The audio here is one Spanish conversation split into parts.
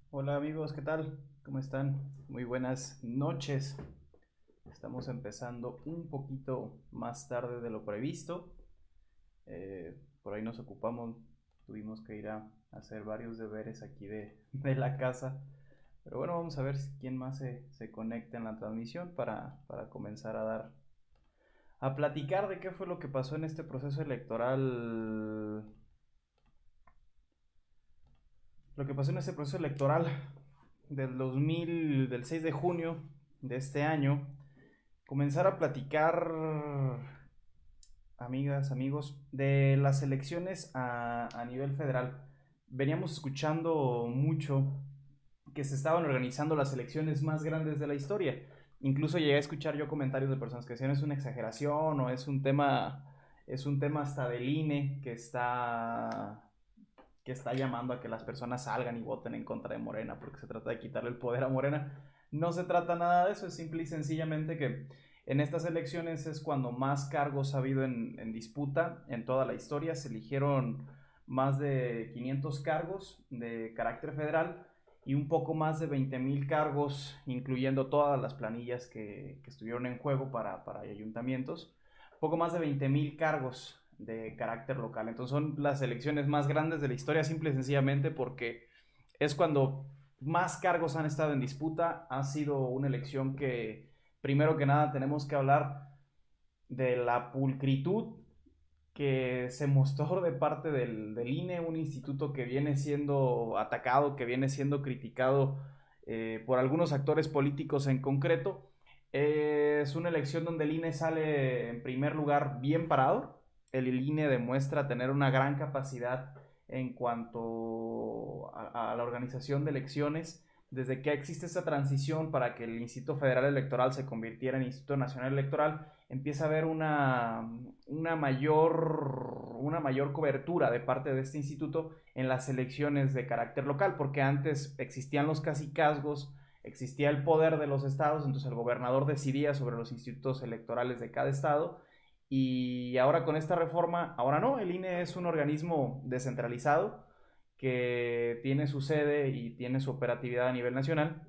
Hola amigos, ¿qué tal? ¿Cómo están? Muy buenas noches. Estamos empezando un poquito más tarde de lo previsto. Por ahí nos ocupamos, tuvimos que ir a hacer varios deberes aquí de la casa. Pero bueno, vamos a ver quién más se conecta en la transmisión para comenzar a platicar de qué fue lo que pasó en este proceso electoral. Lo que pasó en este proceso electoral del 6 de junio de este año, comenzar a platicar, amigas, amigos, de las elecciones a nivel federal. Veníamos escuchando mucho que se estaban organizando las elecciones más grandes de la historia. Incluso llegué a escuchar yo comentarios de personas que decían es una exageración o es un tema hasta del INE que está llamando a que las personas salgan y voten en contra de Morena porque se trata de quitarle el poder a Morena. No se trata nada de eso, es simple y sencillamente que en estas elecciones es cuando más cargos ha habido en disputa en toda la historia. Se eligieron más de 500 cargos de carácter federal y un poco más de 20,000 cargos, incluyendo todas las planillas que estuvieron en juego para ayuntamientos. Poco más de 20,000 cargos de carácter local. Entonces son las elecciones más grandes de la historia, simple y sencillamente porque es cuando más cargos han estado en disputa. Ha sido una elección que, primero que nada, tenemos que hablar de la pulcritud que se mostró de parte del INE, un instituto que viene siendo atacado, que viene siendo criticado por algunos actores políticos en concreto. Es una elección donde el INE sale en primer lugar bien parado. El INE demuestra tener una gran capacidad en cuanto a la organización de elecciones. Desde que existe esta transición para que el Instituto Federal Electoral se convirtiera en Instituto Nacional Electoral, empieza a haber una mayor cobertura de parte de este instituto en las elecciones de carácter local, porque antes existían los cacicazgos, existía el poder de los estados, entonces el gobernador decidía sobre los institutos electorales de cada estado, y ahora con esta reforma, ahora no, el INE es un organismo descentralizado que tiene su sede y tiene su operatividad a nivel nacional.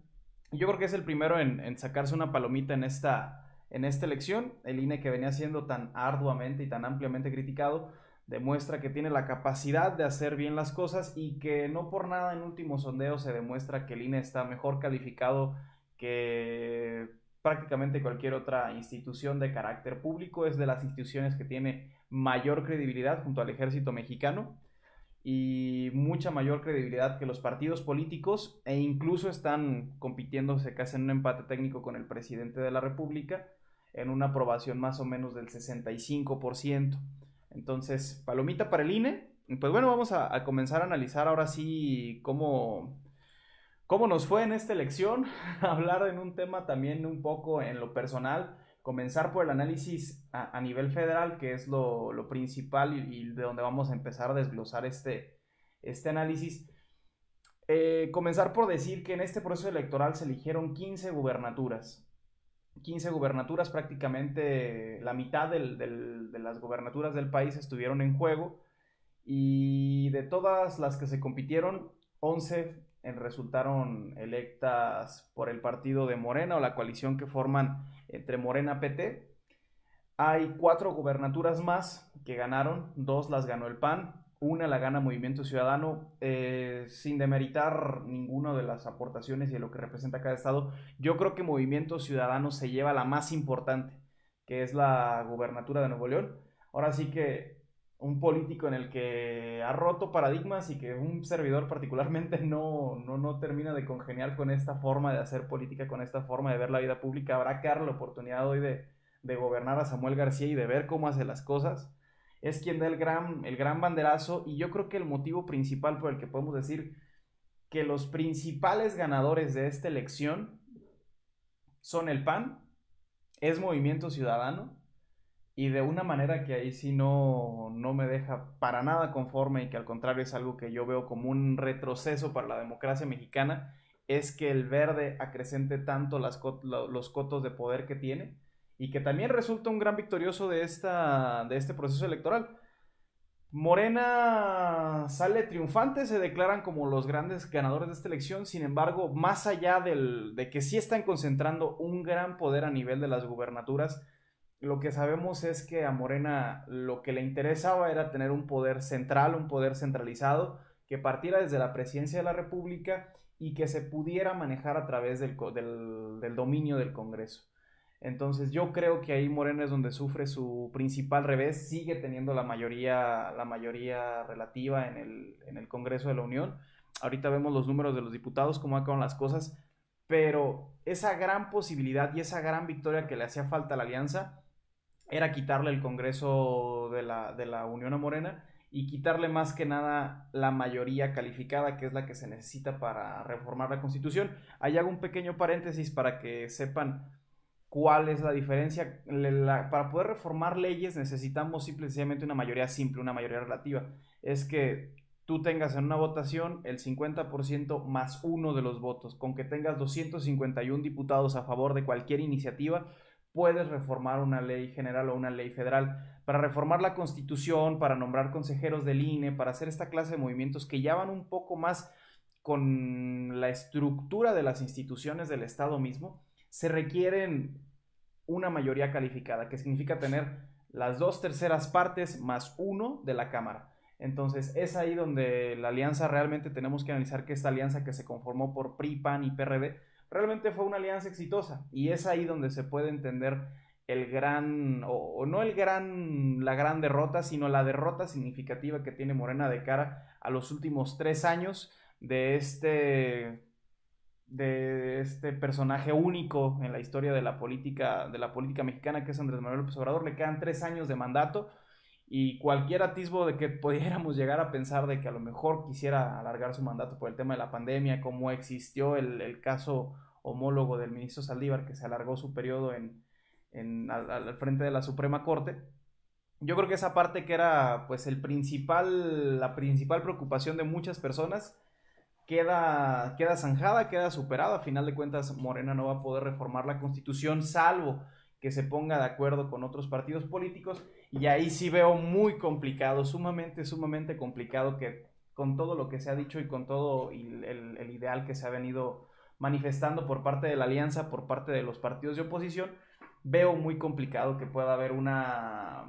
Yo creo que es el primero en sacarse una palomita en esta elección. El INE, que venía siendo tan arduamente y tan ampliamente criticado, demuestra que tiene la capacidad de hacer bien las cosas y que no por nada en último sondeo se demuestra que el INE está mejor calificado que prácticamente cualquier otra institución de carácter público. Es de las instituciones que tiene mayor credibilidad junto al ejército mexicano y mucha mayor credibilidad que los partidos políticos, e incluso están compitiéndose casi en un empate técnico con el presidente de la República en una aprobación más o menos del 65%. Entonces, palomita para el INE. Pues bueno, vamos a comenzar a analizar ahora sí cómo nos fue en esta elección, hablar en un tema también un poco en lo personal, comenzar por el análisis a nivel federal, que es lo principal y de donde vamos a empezar a desglosar este análisis. Comenzar por decir que en este proceso electoral se eligieron 15 gubernaturas. 15 gubernaturas, prácticamente la mitad de las gubernaturas del país estuvieron en juego, y de todas las que se compitieron, 11 resultaron electas por el partido de Morena o la coalición que forman entre Morena PT. Hay 4 gubernaturas más que ganaron, 2 las ganó el PAN, una la gana Movimiento Ciudadano, sin demeritar ninguna de las aportaciones y de lo que representa cada estado. Yo creo que Movimiento Ciudadano se lleva la más importante, que es la gubernatura de Nuevo León. Ahora sí que un político en el que ha roto paradigmas y que un servidor particularmente no termina de congeniar con esta forma de hacer política, con esta forma de ver la vida pública. Habrá que darle la oportunidad hoy de gobernar a Samuel García y de ver cómo hace las cosas. Es quien da el gran banderazo, y yo creo que el motivo principal por el que podemos decir que los principales ganadores de esta elección son el PAN, es Movimiento Ciudadano, y de una manera que ahí sí no me deja para nada conforme, y que al contrario es algo que yo veo como un retroceso para la democracia mexicana, es que el verde acrecente tanto los cotos de poder que tiene, y que también resulta un gran victorioso de este proceso electoral. Morena sale triunfante, se declaran como los grandes ganadores de esta elección. Sin embargo, más allá de que sí están concentrando un gran poder a nivel de las gubernaturas, lo que sabemos es que a Morena lo que le interesaba era tener un poder central, un poder centralizado, que partiera desde la presidencia de la República y que se pudiera manejar a través del dominio del Congreso. Entonces yo creo que ahí Morena es donde sufre su principal revés, sigue teniendo la mayoría relativa en el Congreso de la Unión. Ahorita vemos los números de los diputados, cómo acaban las cosas, pero esa gran posibilidad y esa gran victoria que le hacía falta a la alianza era quitarle el Congreso de la Unión a Morena y quitarle más que nada la mayoría calificada, que es la que se necesita para reformar la Constitución. Ahí hago un pequeño paréntesis para que sepan cuál es la diferencia. Para poder reformar leyes necesitamos simplemente una mayoría simple, una mayoría relativa. Es que tú tengas en una votación el 50% más uno de los votos. Con que tengas 251 diputados a favor de cualquier iniciativa, puedes reformar una ley general o una ley federal. Para reformar la Constitución, para nombrar consejeros del INE, para hacer esta clase de movimientos que ya van un poco más con la estructura de las instituciones del Estado mismo, se requieren una mayoría calificada, que significa tener las 2/3 más uno de la Cámara. Entonces es ahí donde la alianza realmente tenemos que analizar que esta alianza que se conformó por PRI, PAN y PRD realmente fue una alianza exitosa, y es ahí donde se puede entender el gran, o no el gran, la gran derrota, sino la derrota significativa que tiene Morena de cara a los últimos 3 años de este personaje único en la historia de la política mexicana, que es Andrés Manuel López Obrador. Le quedan 3 años de mandato y cualquier atisbo de que pudiéramos llegar a pensar de que a lo mejor quisiera alargar su mandato por el tema de la pandemia, como existió el caso homólogo del ministro Saldívar, que se alargó su periodo al frente de la Suprema Corte. Yo creo que esa parte que era pues la principal preocupación de muchas personas queda zanjada, queda superada. A final de cuentas, Morena no va a poder reformar la Constitución, salvo que se ponga de acuerdo con otros partidos políticos. Y ahí sí veo muy complicado, sumamente complicado, que con todo lo que se ha dicho y con todo el ideal que se ha venido manifestando por parte de la alianza, por parte de los partidos de oposición, veo muy complicado que pueda haber una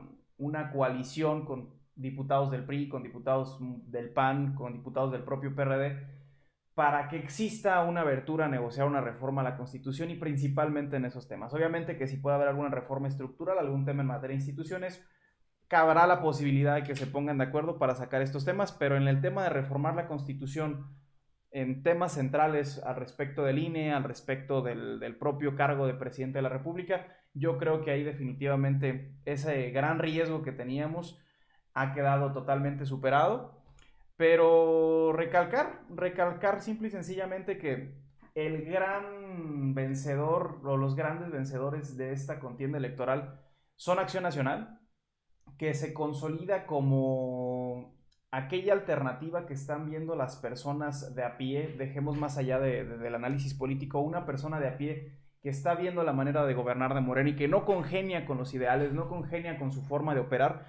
coalición con diputados del PRI, con diputados del PAN, con diputados del propio PRD, para que exista una abertura a negociar una reforma a la Constitución, y principalmente en esos temas. Obviamente que si puede haber alguna reforma estructural, algún tema en materia de instituciones, cabrá la posibilidad de que se pongan de acuerdo para sacar estos temas, pero en el tema de reformar la Constitución, en temas centrales al respecto del INE, al respecto del propio cargo de presidente de la República, yo creo que ahí definitivamente ese gran riesgo que teníamos ha quedado totalmente superado. Pero recalcar simple y sencillamente que el gran vencedor o los grandes vencedores de esta contienda electoral son Acción Nacional, que se consolida como aquella alternativa que están viendo las personas de a pie. Dejemos más allá del análisis político, una persona de a pie que está viendo la manera de gobernar de Morena y que no congenia con los ideales, no congenia con su forma de operar,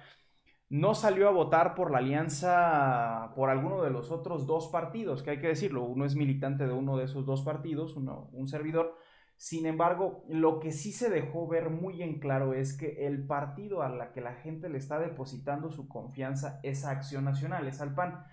no salió a votar por la alianza por alguno de los otros dos partidos, que hay que decirlo, uno es militante de uno de esos dos partidos, un servidor. Sin embargo, lo que sí se dejó ver muy en claro es que el partido a la que la gente le está depositando su confianza es a Acción Nacional, es al PAN.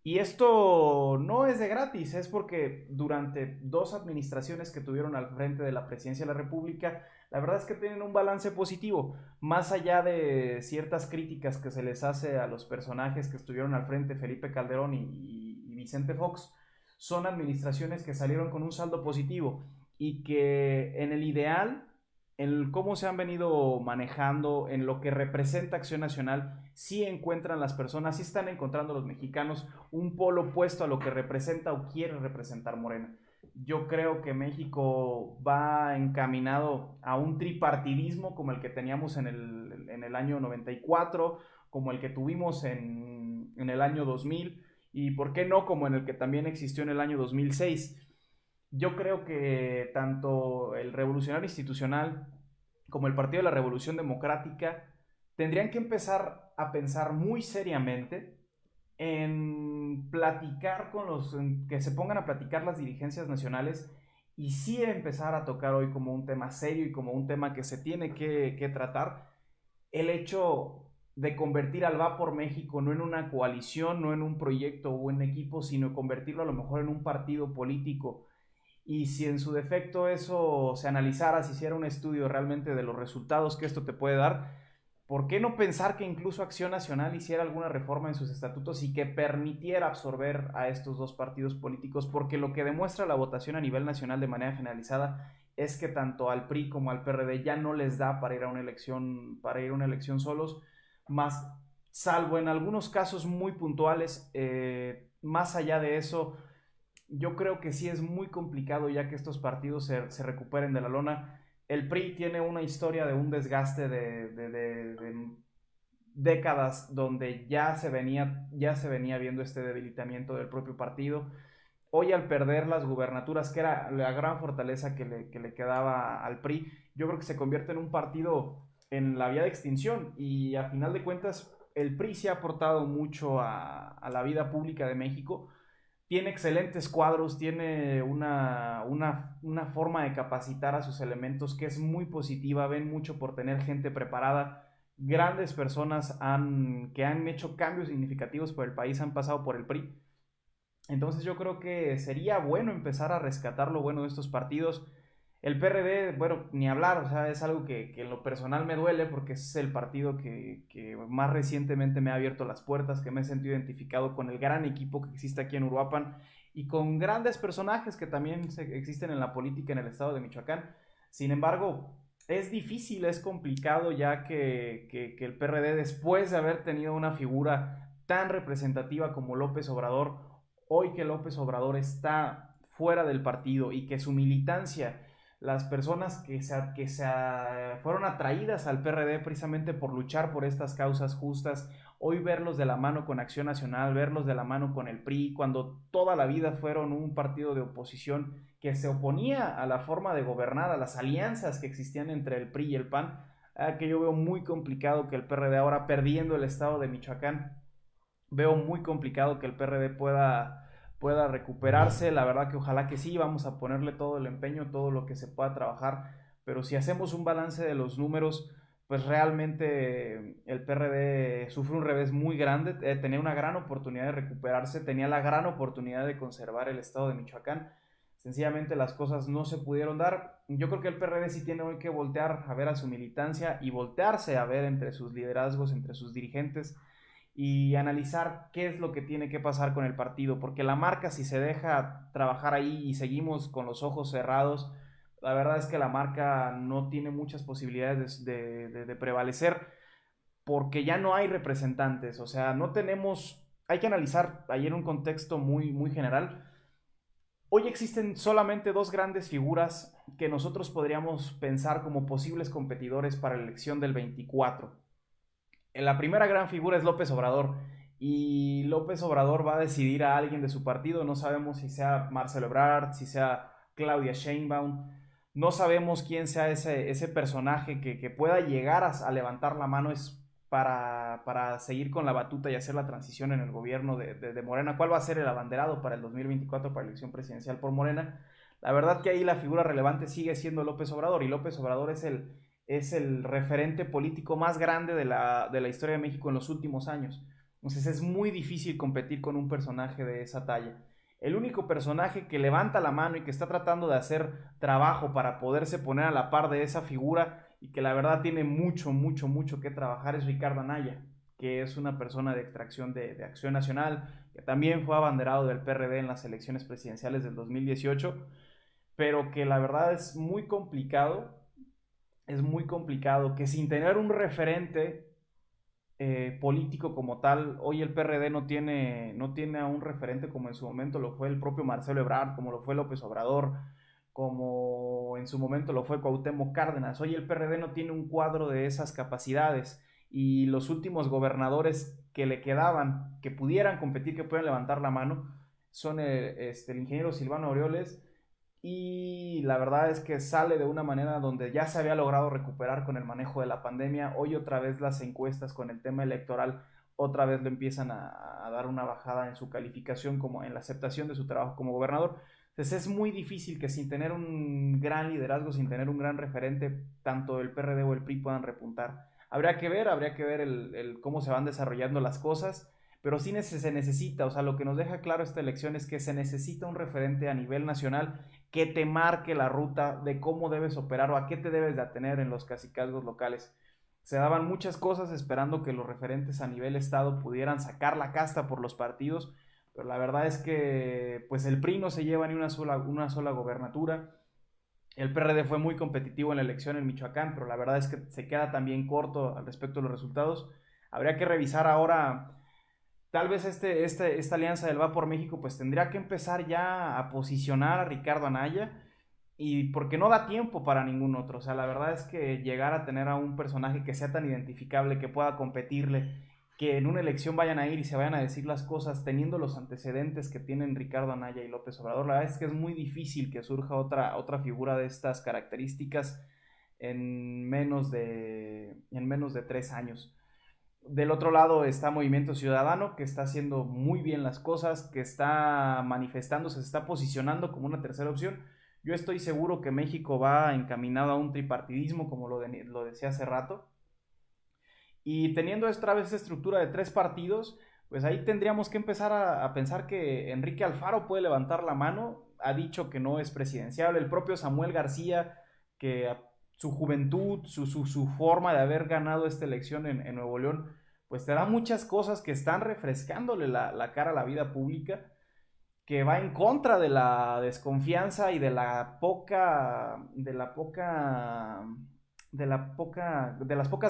Y esto no es de gratis, es porque durante 2 administraciones que tuvieron al frente de la presidencia de la República, la verdad es que tienen un balance positivo, más allá de ciertas críticas que se les hace a los personajes que estuvieron al frente, Felipe Calderón y Vicente Fox. Son administraciones que salieron con un saldo positivo y que en el ideal, en cómo se han venido manejando, en lo que representa Acción Nacional, sí encuentran las personas, sí están encontrando los mexicanos un polo opuesto a lo que representa o quiere representar Morena. Yo creo que México va encaminado a un tripartidismo como el que teníamos en el año 94, como el que tuvimos en el año 2000, y por qué no como en el que también existió en el año 2006. Yo creo que tanto el Revolucionario Institucional como el Partido de la Revolución Democrática tendrían que empezar a pensar muy seriamente en platicar en que se pongan a platicar las dirigencias nacionales y sí empezar a tocar hoy como un tema serio y como un tema que se tiene que tratar, el hecho de convertir al Va por México no en una coalición, no en un proyecto o un equipo, sino convertirlo a lo mejor en un partido político. Y si en su defecto eso se analizara, se hiciera un estudio realmente de los resultados que esto te puede dar, ¿por qué no pensar que incluso Acción Nacional hiciera alguna reforma en sus estatutos y que permitiera absorber a estos dos partidos políticos? Porque lo que demuestra la votación a nivel nacional de manera generalizada es que tanto al PRI como al PRD ya no les da para ir a una elección solos, más salvo en algunos casos muy puntuales, más allá de eso, yo creo que sí es muy complicado ya que estos partidos se recuperen de la lona. El PRI tiene una historia de un desgaste de décadas donde ya se venía viendo este debilitamiento del propio partido. Hoy al perder las gubernaturas, que era la gran fortaleza que le quedaba al PRI, yo creo que se convierte en un partido en la vía de extinción y a final de cuentas el PRI se ha aportado mucho a la vida pública de México, tiene excelentes cuadros, tiene una forma de capacitar a sus elementos que es muy positiva, ven mucho por tener gente preparada. Grandes personas que han hecho cambios significativos por el país han pasado por el PRI. Entonces yo creo que sería bueno empezar a rescatar lo bueno de estos partidos. El PRD, bueno, ni hablar, o sea, es algo que en lo personal me duele porque es el partido que más recientemente me ha abierto las puertas, que me he sentido identificado con el gran equipo que existe aquí en Uruapan y con grandes personajes que también existen en la política en el estado de Michoacán. Sin embargo, es difícil, es complicado ya que el PRD, después de haber tenido una figura tan representativa como López Obrador, hoy que López Obrador está fuera del partido y que su militancia, las personas fueron atraídas al PRD precisamente por luchar por estas causas justas, hoy verlos de la mano con Acción Nacional, verlos de la mano con el PRI, cuando toda la vida fueron un partido de oposición que se oponía a la forma de gobernar, a las alianzas que existían entre el PRI y el PAN, que yo veo muy complicado que el PRD ahora perdiendo el estado de Michoacán, veo muy complicado que el PRD pueda recuperarse. La verdad que ojalá que sí, vamos a ponerle todo el empeño, todo lo que se pueda trabajar, pero si hacemos un balance de los números, pues realmente el PRD sufre un revés muy grande, tenía una gran oportunidad de recuperarse, tenía la gran oportunidad de conservar el estado de Michoacán, sencillamente las cosas no se pudieron dar. Yo creo que el PRD sí tiene hoy que voltear a ver a su militancia y voltearse a ver entre sus liderazgos, entre sus dirigentes, y analizar qué es lo que tiene que pasar con el partido, porque la marca, si se deja trabajar ahí y seguimos con los ojos cerrados, la verdad es que la marca no tiene muchas posibilidades de prevalecer porque ya no hay representantes, o sea, no tenemos, hay que analizar ahí en un contexto muy general. Hoy existen solamente dos grandes figuras que nosotros podríamos pensar como posibles competidores para la elección del 24. La primera gran figura es López Obrador y López Obrador va a decidir a alguien de su partido, no sabemos si sea Marcelo Ebrard, si sea Claudia Sheinbaum, no sabemos quién sea ese personaje que pueda llegar a levantar la mano es para seguir con la batuta y hacer la transición en el gobierno de Morena. ¿Cuál va a ser el abanderado para el 2024 para la elección presidencial por Morena? La verdad que ahí la figura relevante sigue siendo López Obrador y López Obrador es el referente político más grande de la historia de México en los últimos años. Entonces es muy difícil competir con un personaje de esa talla. El único personaje que levanta la mano y que está tratando de hacer trabajo para poderse poner a la par de esa figura y que la verdad tiene mucho que trabajar es Ricardo Anaya, que es una persona de extracción de Acción Nacional, que también fue abanderado del PRD en las elecciones presidenciales del 2018, pero que la verdad es muy complicado que sin tener un referente político como tal, hoy el PRD no tiene a un referente como en su momento lo fue el propio Marcelo Ebrard, como lo fue López Obrador, como en su momento lo fue Cuauhtémoc Cárdenas. Hoy el PRD no tiene un cuadro de esas capacidades y los últimos gobernadores que le quedaban, que pudieran competir, que puedan levantar la mano, son el ingeniero Silvano Aureoles y la verdad es que sale de una manera donde ya se había logrado recuperar con el manejo de la pandemia. Hoy otra vez las encuestas con el tema electoral otra vez le empiezan a dar una bajada en su calificación, como en la aceptación de su trabajo como gobernador. Entonces es muy difícil que sin tener un gran liderazgo, sin tener un gran referente, tanto el PRD o el PRI puedan repuntar. Habría que ver cómo se van desarrollando las cosas, pero sí se necesita, o sea, lo que nos deja claro esta elección es que se necesita un referente a nivel nacional que te marque la ruta de cómo debes operar o a qué te debes de atener en los cacicazgos locales. Se daban muchas cosas esperando que los referentes a nivel estado pudieran sacar la casta por los partidos, pero la verdad es que pues el PRI no se lleva ni una sola gobernatura. El PRD fue muy competitivo en la elección en Michoacán, pero la verdad es que se queda también corto al respecto de los resultados. Habría que revisar ahora. Tal vez esta alianza del Va por México pues tendría que empezar ya a posicionar a Ricardo Anaya, y porque no da tiempo para ningún otro. O sea, la verdad es que llegar a tener a un personaje que sea tan identificable, que pueda competirle, que en una elección vayan a ir y se vayan a decir las cosas teniendo los antecedentes que tienen Ricardo Anaya y López Obrador, la verdad es que es muy difícil que surja otra figura de estas características en menos de 3 años. Del otro lado está Movimiento Ciudadano, que está haciendo muy bien las cosas, que está manifestándose, se está posicionando como una tercera opción. Yo estoy seguro que México va encaminado a un tripartidismo, como lo decía hace rato. Y teniendo esta vez estructura de 3 partidos, pues ahí tendríamos que empezar a pensar que Enrique Alfaro puede levantar la mano. Ha dicho que no es presidenciable. El propio Samuel García, que su juventud, su forma de haber ganado esta elección en Nuevo León, pues te da muchas cosas que están refrescándole la cara a la vida pública, que va en contra de la desconfianza y de las pocas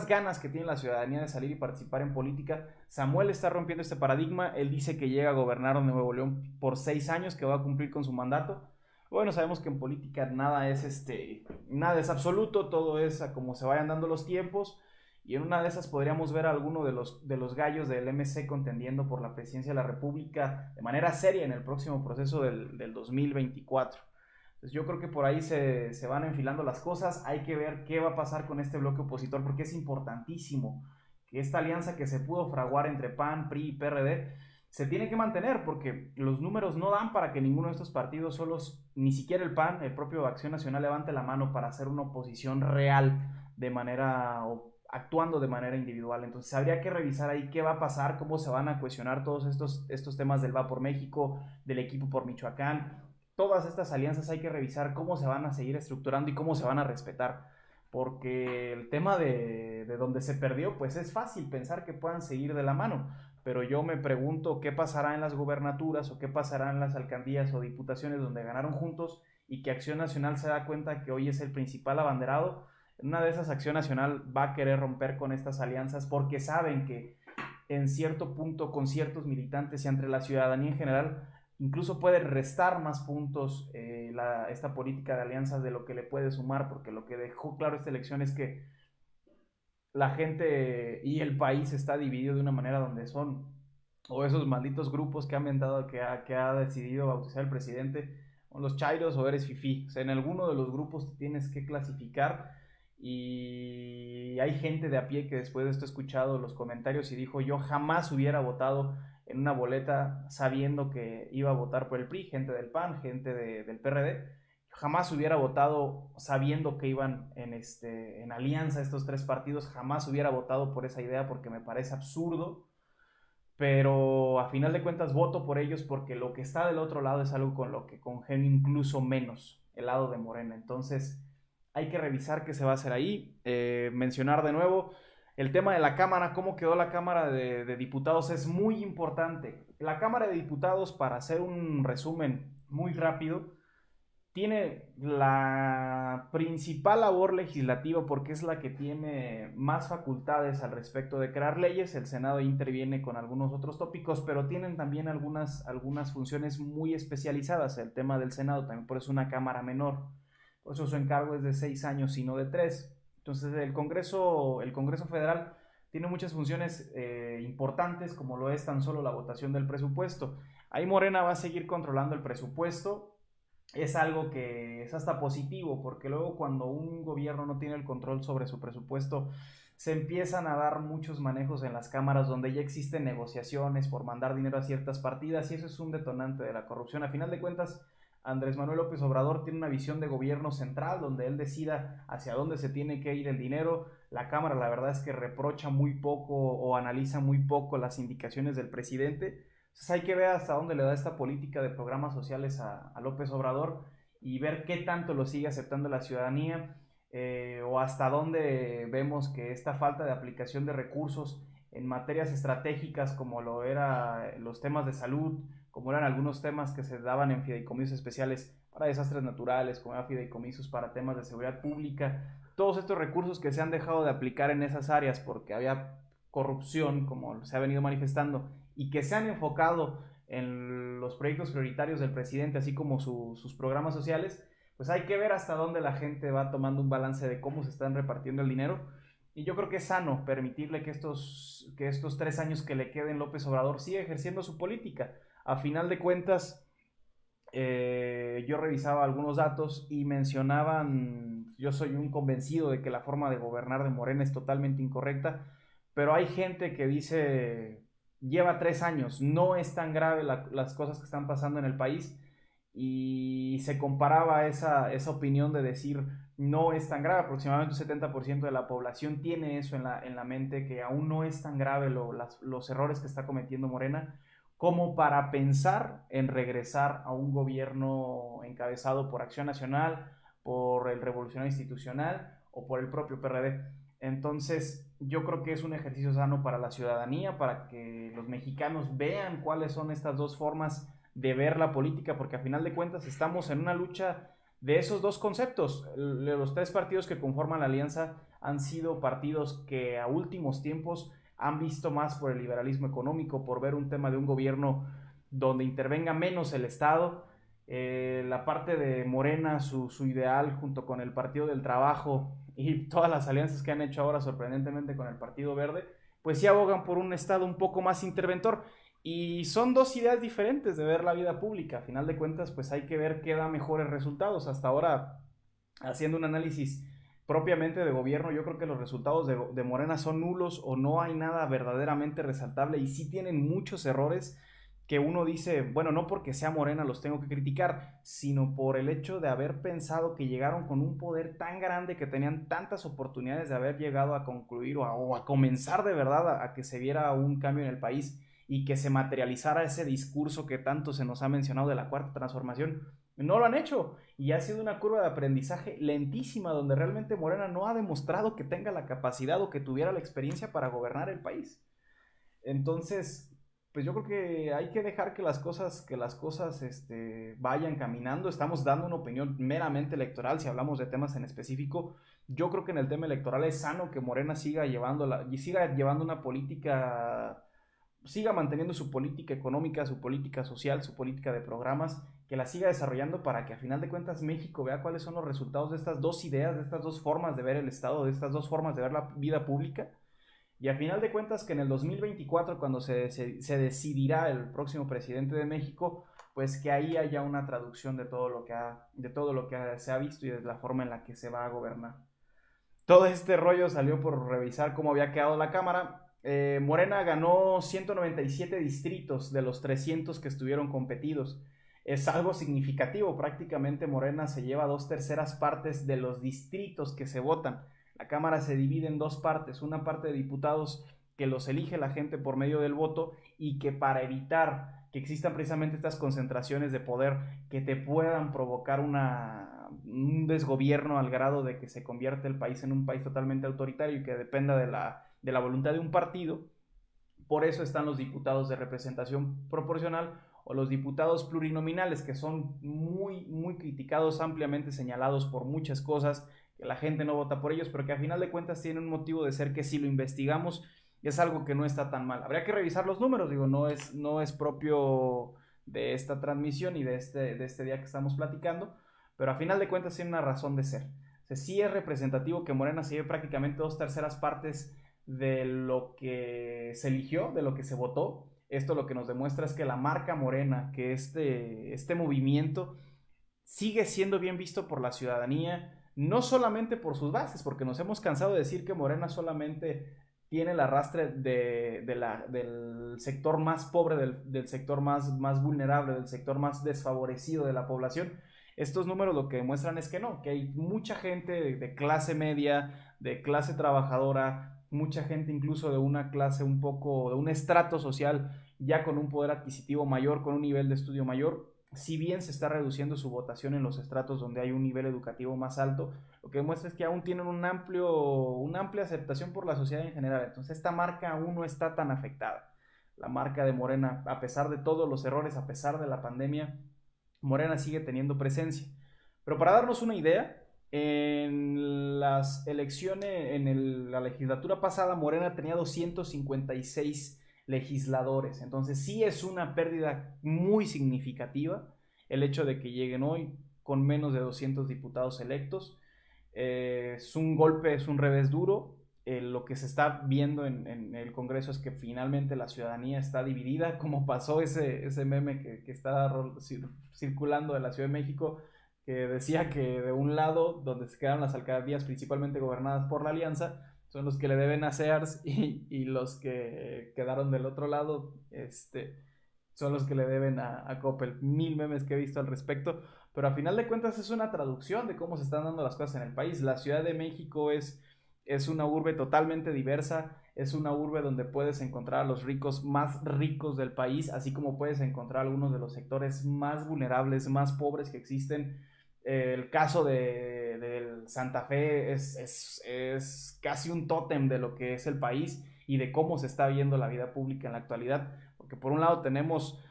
ganas que tiene la ciudadanía de salir y participar en política. Samuel está rompiendo este paradigma. Él dice que llega a gobernar Nuevo León por 6 años, que va a cumplir con su mandato. Bueno, sabemos que en política nada es absoluto, todo es a como se vayan dando los tiempos, y en una de esas podríamos ver a alguno de los gallos del MC contendiendo por la presidencia de la República de manera seria en el próximo proceso del 2024. Entonces yo creo que por ahí se van enfilando las cosas. Hay que ver qué va a pasar con este bloque opositor, porque es importantísimo que esta alianza que se pudo fraguar entre PAN, PRI y PRD se tiene que mantener, porque los números no dan para que ninguno de estos partidos solos, ni siquiera el PAN, el propio Acción Nacional, levante la mano para hacer una oposición real de manera actuando de manera individual. Entonces habría que revisar ahí qué va a pasar, cómo se van a cuestionar todos estos temas del Va por México, del equipo por Michoacán. Todas estas alianzas hay que revisar cómo se van a seguir estructurando y cómo se van a respetar, porque el tema de donde se perdió, pues es fácil pensar que puedan seguir de la mano, pero yo me pregunto qué pasará en las gubernaturas o qué pasará en las alcaldías o diputaciones donde ganaron juntos y que Acción Nacional se da cuenta que hoy es el principal abanderado. En una de esas, Acción Nacional va a querer romper con estas alianzas porque saben que en cierto punto con ciertos militantes y entre la ciudadanía en general incluso puede restar más puntos esta política de alianzas de lo que le puede sumar, porque lo que dejó claro esta elección es que la gente y el país está dividido de una manera donde son, o esos malditos grupos que han inventado, que ha decidido bautizar el presidente, o los chairos o eres fifí. O sea, en alguno de los grupos te tienes que clasificar, y hay gente de a pie que después de esto ha escuchado los comentarios y dijo: yo jamás hubiera votado en una boleta sabiendo que iba a votar por el PRI, gente del PAN, gente del PRD. Jamás hubiera votado sabiendo que iban en alianza estos 3 partidos, jamás hubiera votado por esa idea porque me parece absurdo, pero a final de cuentas voto por ellos porque lo que está del otro lado es algo con lo que congenio incluso menos, el lado de Morena. Entonces hay que revisar qué se va a hacer ahí. Mencionar de nuevo el tema de la Cámara, cómo quedó la Cámara de Diputados es muy importante. La Cámara de Diputados, para hacer un resumen muy rápido, tiene la principal labor legislativa porque es la que tiene más facultades al respecto de crear leyes. El Senado interviene con algunos otros tópicos, pero tienen también algunas funciones muy especializadas. El tema del Senado también, por eso es una cámara menor, por eso su encargo es de 6 años y no de 3. Entonces el Congreso Federal tiene muchas funciones importantes, como lo es tan solo la votación del presupuesto. Ahí Morena va a seguir controlando el presupuesto. es algo que es hasta positivo, porque luego cuando un gobierno no tiene el control sobre su presupuesto, se empiezan a dar muchos manejos en las cámaras donde ya existen negociaciones por mandar dinero a ciertas partidas y eso es un detonante de la corrupción. A final de cuentas, Andrés Manuel López Obrador tiene una visión de gobierno central donde él decida hacia dónde se tiene que ir el dinero. La Cámara la verdad es que reprocha muy poco o analiza muy poco las indicaciones del presidente. Entonces hay que ver hasta dónde le da esta política de programas sociales a López Obrador y ver qué tanto lo sigue aceptando la ciudadanía, o hasta dónde vemos que esta falta de aplicación de recursos en materias estratégicas como lo era los temas de salud, como eran algunos temas que se daban en fideicomisos especiales para desastres naturales, como eran fideicomisos para temas de seguridad pública, todos estos recursos que se han dejado de aplicar en esas áreas porque había corrupción, como se ha venido manifestando, y que se han enfocado en los proyectos prioritarios del presidente, así como sus programas sociales, pues hay que ver hasta dónde la gente va tomando un balance de cómo se están repartiendo el dinero. Y yo creo que es sano permitirle que estos 3 años que le queden López Obrador siga ejerciendo su política. A final de cuentas, yo revisaba algunos datos y mencionaban, yo soy un convencido de que la forma de gobernar de Morena es totalmente incorrecta, pero hay gente que dice, lleva 3 años, no es tan grave las cosas que están pasando en el país y se comparaba esa opinión de decir, no es tan grave, aproximadamente un 70% de la población tiene eso en la mente, que aún no es tan grave los errores que está cometiendo Morena como para pensar en regresar a un gobierno encabezado por Acción Nacional, por el Revolucionario Institucional o por el propio PRD. Entonces, yo creo que es un ejercicio sano para la ciudadanía, para que los mexicanos vean cuáles son estas dos formas de ver la política, porque a final de cuentas estamos en una lucha de esos dos conceptos. Los tres partidos que conforman la alianza han sido partidos que a últimos tiempos han visto más por el liberalismo económico, por ver un tema de un gobierno donde intervenga menos el Estado. La parte de Morena, su ideal junto con el Partido del Trabajo y todas las alianzas que han hecho ahora sorprendentemente con el Partido Verde, pues sí abogan por un Estado un poco más interventor. Y son dos ideas diferentes de ver la vida pública. A final de cuentas, pues hay que ver qué da mejores resultados. Hasta ahora, haciendo un análisis propiamente de gobierno, yo creo que los resultados de Morena son nulos o no hay nada verdaderamente resaltable y sí tienen muchos errores que uno dice, bueno, no porque sea Morena los tengo que criticar, sino por el hecho de haber pensado que llegaron con un poder tan grande, que tenían tantas oportunidades de haber llegado a concluir o a comenzar de verdad a que se viera un cambio en el país y que se materializara ese discurso que tanto se nos ha mencionado de la cuarta transformación. No lo han hecho y ha sido una curva de aprendizaje lentísima donde realmente Morena no ha demostrado que tenga la capacidad o que tuviera la experiencia para gobernar el país. Entonces, pues yo creo que hay que dejar que las cosas vayan caminando. Estamos dando una opinión meramente electoral. Si hablamos de temas en específico, yo creo que en el tema electoral es sano que Morena siga llevando una política, siga manteniendo su política económica, su política social, su política de programas, que la siga desarrollando para que a final de cuentas México vea cuáles son los resultados de estas dos ideas, de estas dos formas de ver el Estado, de estas dos formas de ver la vida pública. Y a final de cuentas que en el 2024, cuando se decidirá el próximo presidente de México, pues que ahí haya una traducción de todo lo que se ha visto y de la forma en la que se va a gobernar. Todo este rollo salió por revisar cómo había quedado la Cámara. Morena ganó 197 distritos de los 300 que estuvieron competidos. Es algo significativo, prácticamente Morena se lleva 2/3 de los distritos que se votan. La Cámara se divide en dos partes, una parte de diputados que los elige la gente por medio del voto y que para evitar que existan precisamente estas concentraciones de poder que te puedan provocar un desgobierno al grado de que se convierte el país en un país totalmente autoritario y que dependa de la voluntad de un partido. Por eso están los diputados de representación proporcional o los diputados plurinominales, que son muy criticados, ampliamente señalados por muchas cosas, que la gente no vota por ellos, pero que a final de cuentas tienen un motivo de ser que si lo investigamos es algo que no está tan mal. Habría que revisar los números, digo, no es propio de esta transmisión y de este día que estamos platicando, pero a final de cuentas tiene una razón de ser. O sea, sí es representativo que Morena se lleve prácticamente 2/3 de lo que se eligió, de lo que se votó. Esto lo que nos demuestra es que la marca Morena, que este movimiento sigue siendo bien visto por la ciudadanía, no solamente por sus bases, porque nos hemos cansado de decir que Morena solamente tiene el arrastre del sector más pobre, del sector más vulnerable, del sector más desfavorecido de la población. Estos números lo que demuestran es que no, que hay mucha gente de clase media, de clase trabajadora, mucha gente incluso de una clase un poco, de un estrato social ya con un poder adquisitivo mayor, con un nivel de estudio mayor. Si bien se está reduciendo su votación en los estratos donde hay un nivel educativo más alto, lo que demuestra es que aún tienen una amplia aceptación por la sociedad en general. Entonces esta marca aún no está tan afectada. La marca de Morena, a pesar de todos los errores, a pesar de la pandemia, Morena sigue teniendo presencia. Pero para darnos una idea, en las elecciones, la legislatura pasada, Morena tenía 256 legisladores. Entonces sí es una pérdida muy significativa el hecho de que lleguen hoy con menos de 200 diputados electos. Es un golpe, es un revés duro. Lo que se está viendo en el Congreso es que finalmente la ciudadanía está dividida, como pasó ese meme que está circulando de la Ciudad de México, que decía que de un lado, donde se quedan las alcaldías principalmente gobernadas por la Alianza, son los que le deben a Sears y los que quedaron del otro lado son los que le deben a Coppel. Mil memes que he visto al respecto, pero a final de cuentas es una traducción de cómo se están dando las cosas en el país. La Ciudad de México es una urbe totalmente diversa, es una urbe donde puedes encontrar a los ricos más ricos del país, así como puedes encontrar algunos de los sectores más vulnerables, más pobres que existen. El caso de Santa Fe es casi un tótem de lo que es el país y de cómo se está viendo la vida pública en la actualidad, porque por un lado tenemos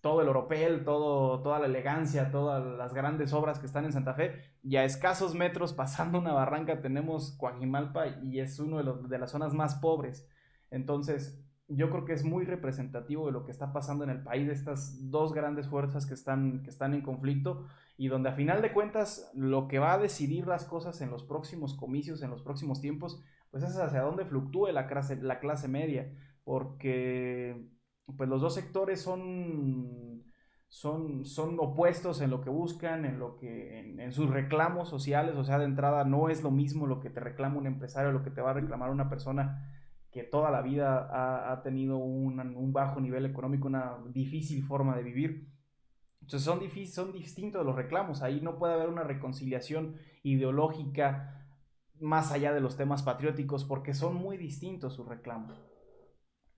todo el oropel, toda la elegancia, todas las grandes obras que están en Santa Fe, y a escasos metros pasando una barranca tenemos Coajimalpa y es uno de las zonas más pobres. Entonces yo creo que es muy representativo de lo que está pasando en el país, de estas dos grandes fuerzas que están en conflicto y donde a final de cuentas lo que va a decidir las cosas en los próximos comicios, en los próximos tiempos, pues es hacia dónde fluctúe la clase media, porque pues los dos sectores son opuestos en lo que buscan, en sus reclamos sociales. O sea, de entrada no es lo mismo lo que te reclama un empresario, lo que te va a reclamar una persona que toda la vida ha tenido un bajo nivel económico, una difícil forma de vivir. Entonces son distintos los reclamos. Ahí no puede haber una reconciliación ideológica más allá de los temas patrióticos porque son muy distintos sus reclamos.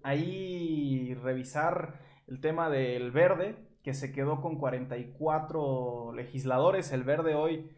Ahí revisar el tema del Verde, que se quedó con 44 legisladores. El Verde hoy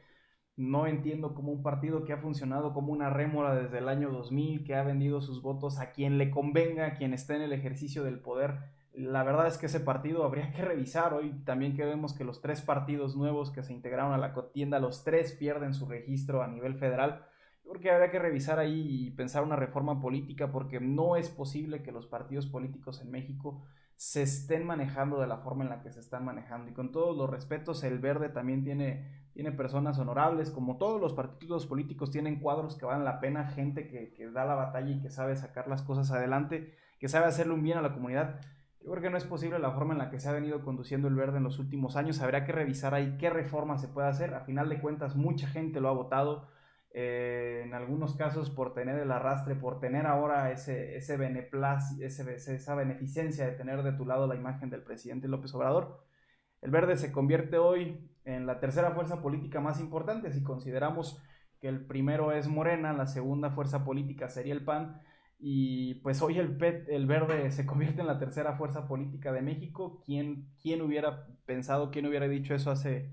no entiendo cómo un partido que ha funcionado como una rémora desde el año 2000, que ha vendido sus votos a quien le convenga, a quien esté en el ejercicio del poder. La verdad es que ese partido habría que revisar hoy. También que vemos que los tres partidos nuevos que se integraron a la contienda, los tres pierden su registro a nivel federal. Yo creo que habría que revisar ahí y pensar una reforma política porque no es posible que los partidos políticos en México se estén manejando de la forma en la que se están manejando. Y con todos los respetos, el Verde también tiene personas honorables, como todos los partidos políticos tienen cuadros que valen la pena, gente que da la batalla y que sabe sacar las cosas adelante, que sabe hacerle un bien a la comunidad. Yo creo que no es posible la forma en la que se ha venido conduciendo el Verde en los últimos años. Habría que revisar ahí qué reforma se puede hacer. A final de cuentas, mucha gente lo ha votado. En algunos casos por tener el arrastre, por tener ahora esa beneficencia de tener de tu lado la imagen del presidente López Obrador. El Verde se convierte hoy en la tercera fuerza política más importante. Si consideramos que el primero es Morena, la segunda fuerza política sería el PAN, y pues hoy el Verde se convierte en la tercera fuerza política de México. ¿Quién hubiera pensado, quién hubiera dicho eso hace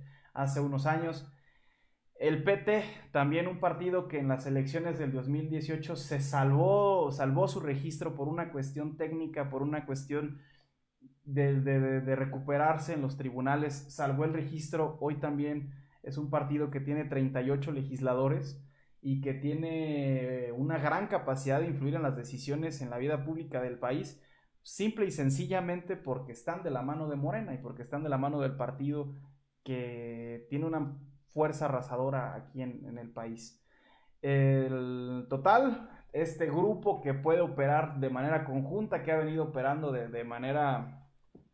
unos años? El PT, también un partido que en las elecciones del 2018 salvó su registro por una cuestión técnica, por una cuestión de recuperarse en los tribunales, salvó el registro. Hoy también es un partido que tiene 38 legisladores y que tiene una gran capacidad de influir en las decisiones en la vida pública del país, simple y sencillamente porque están de la mano de Morena y porque están de la mano del partido que tiene una fuerza arrasadora aquí en el país. El total, este grupo que puede operar de manera conjunta, que ha venido operando de manera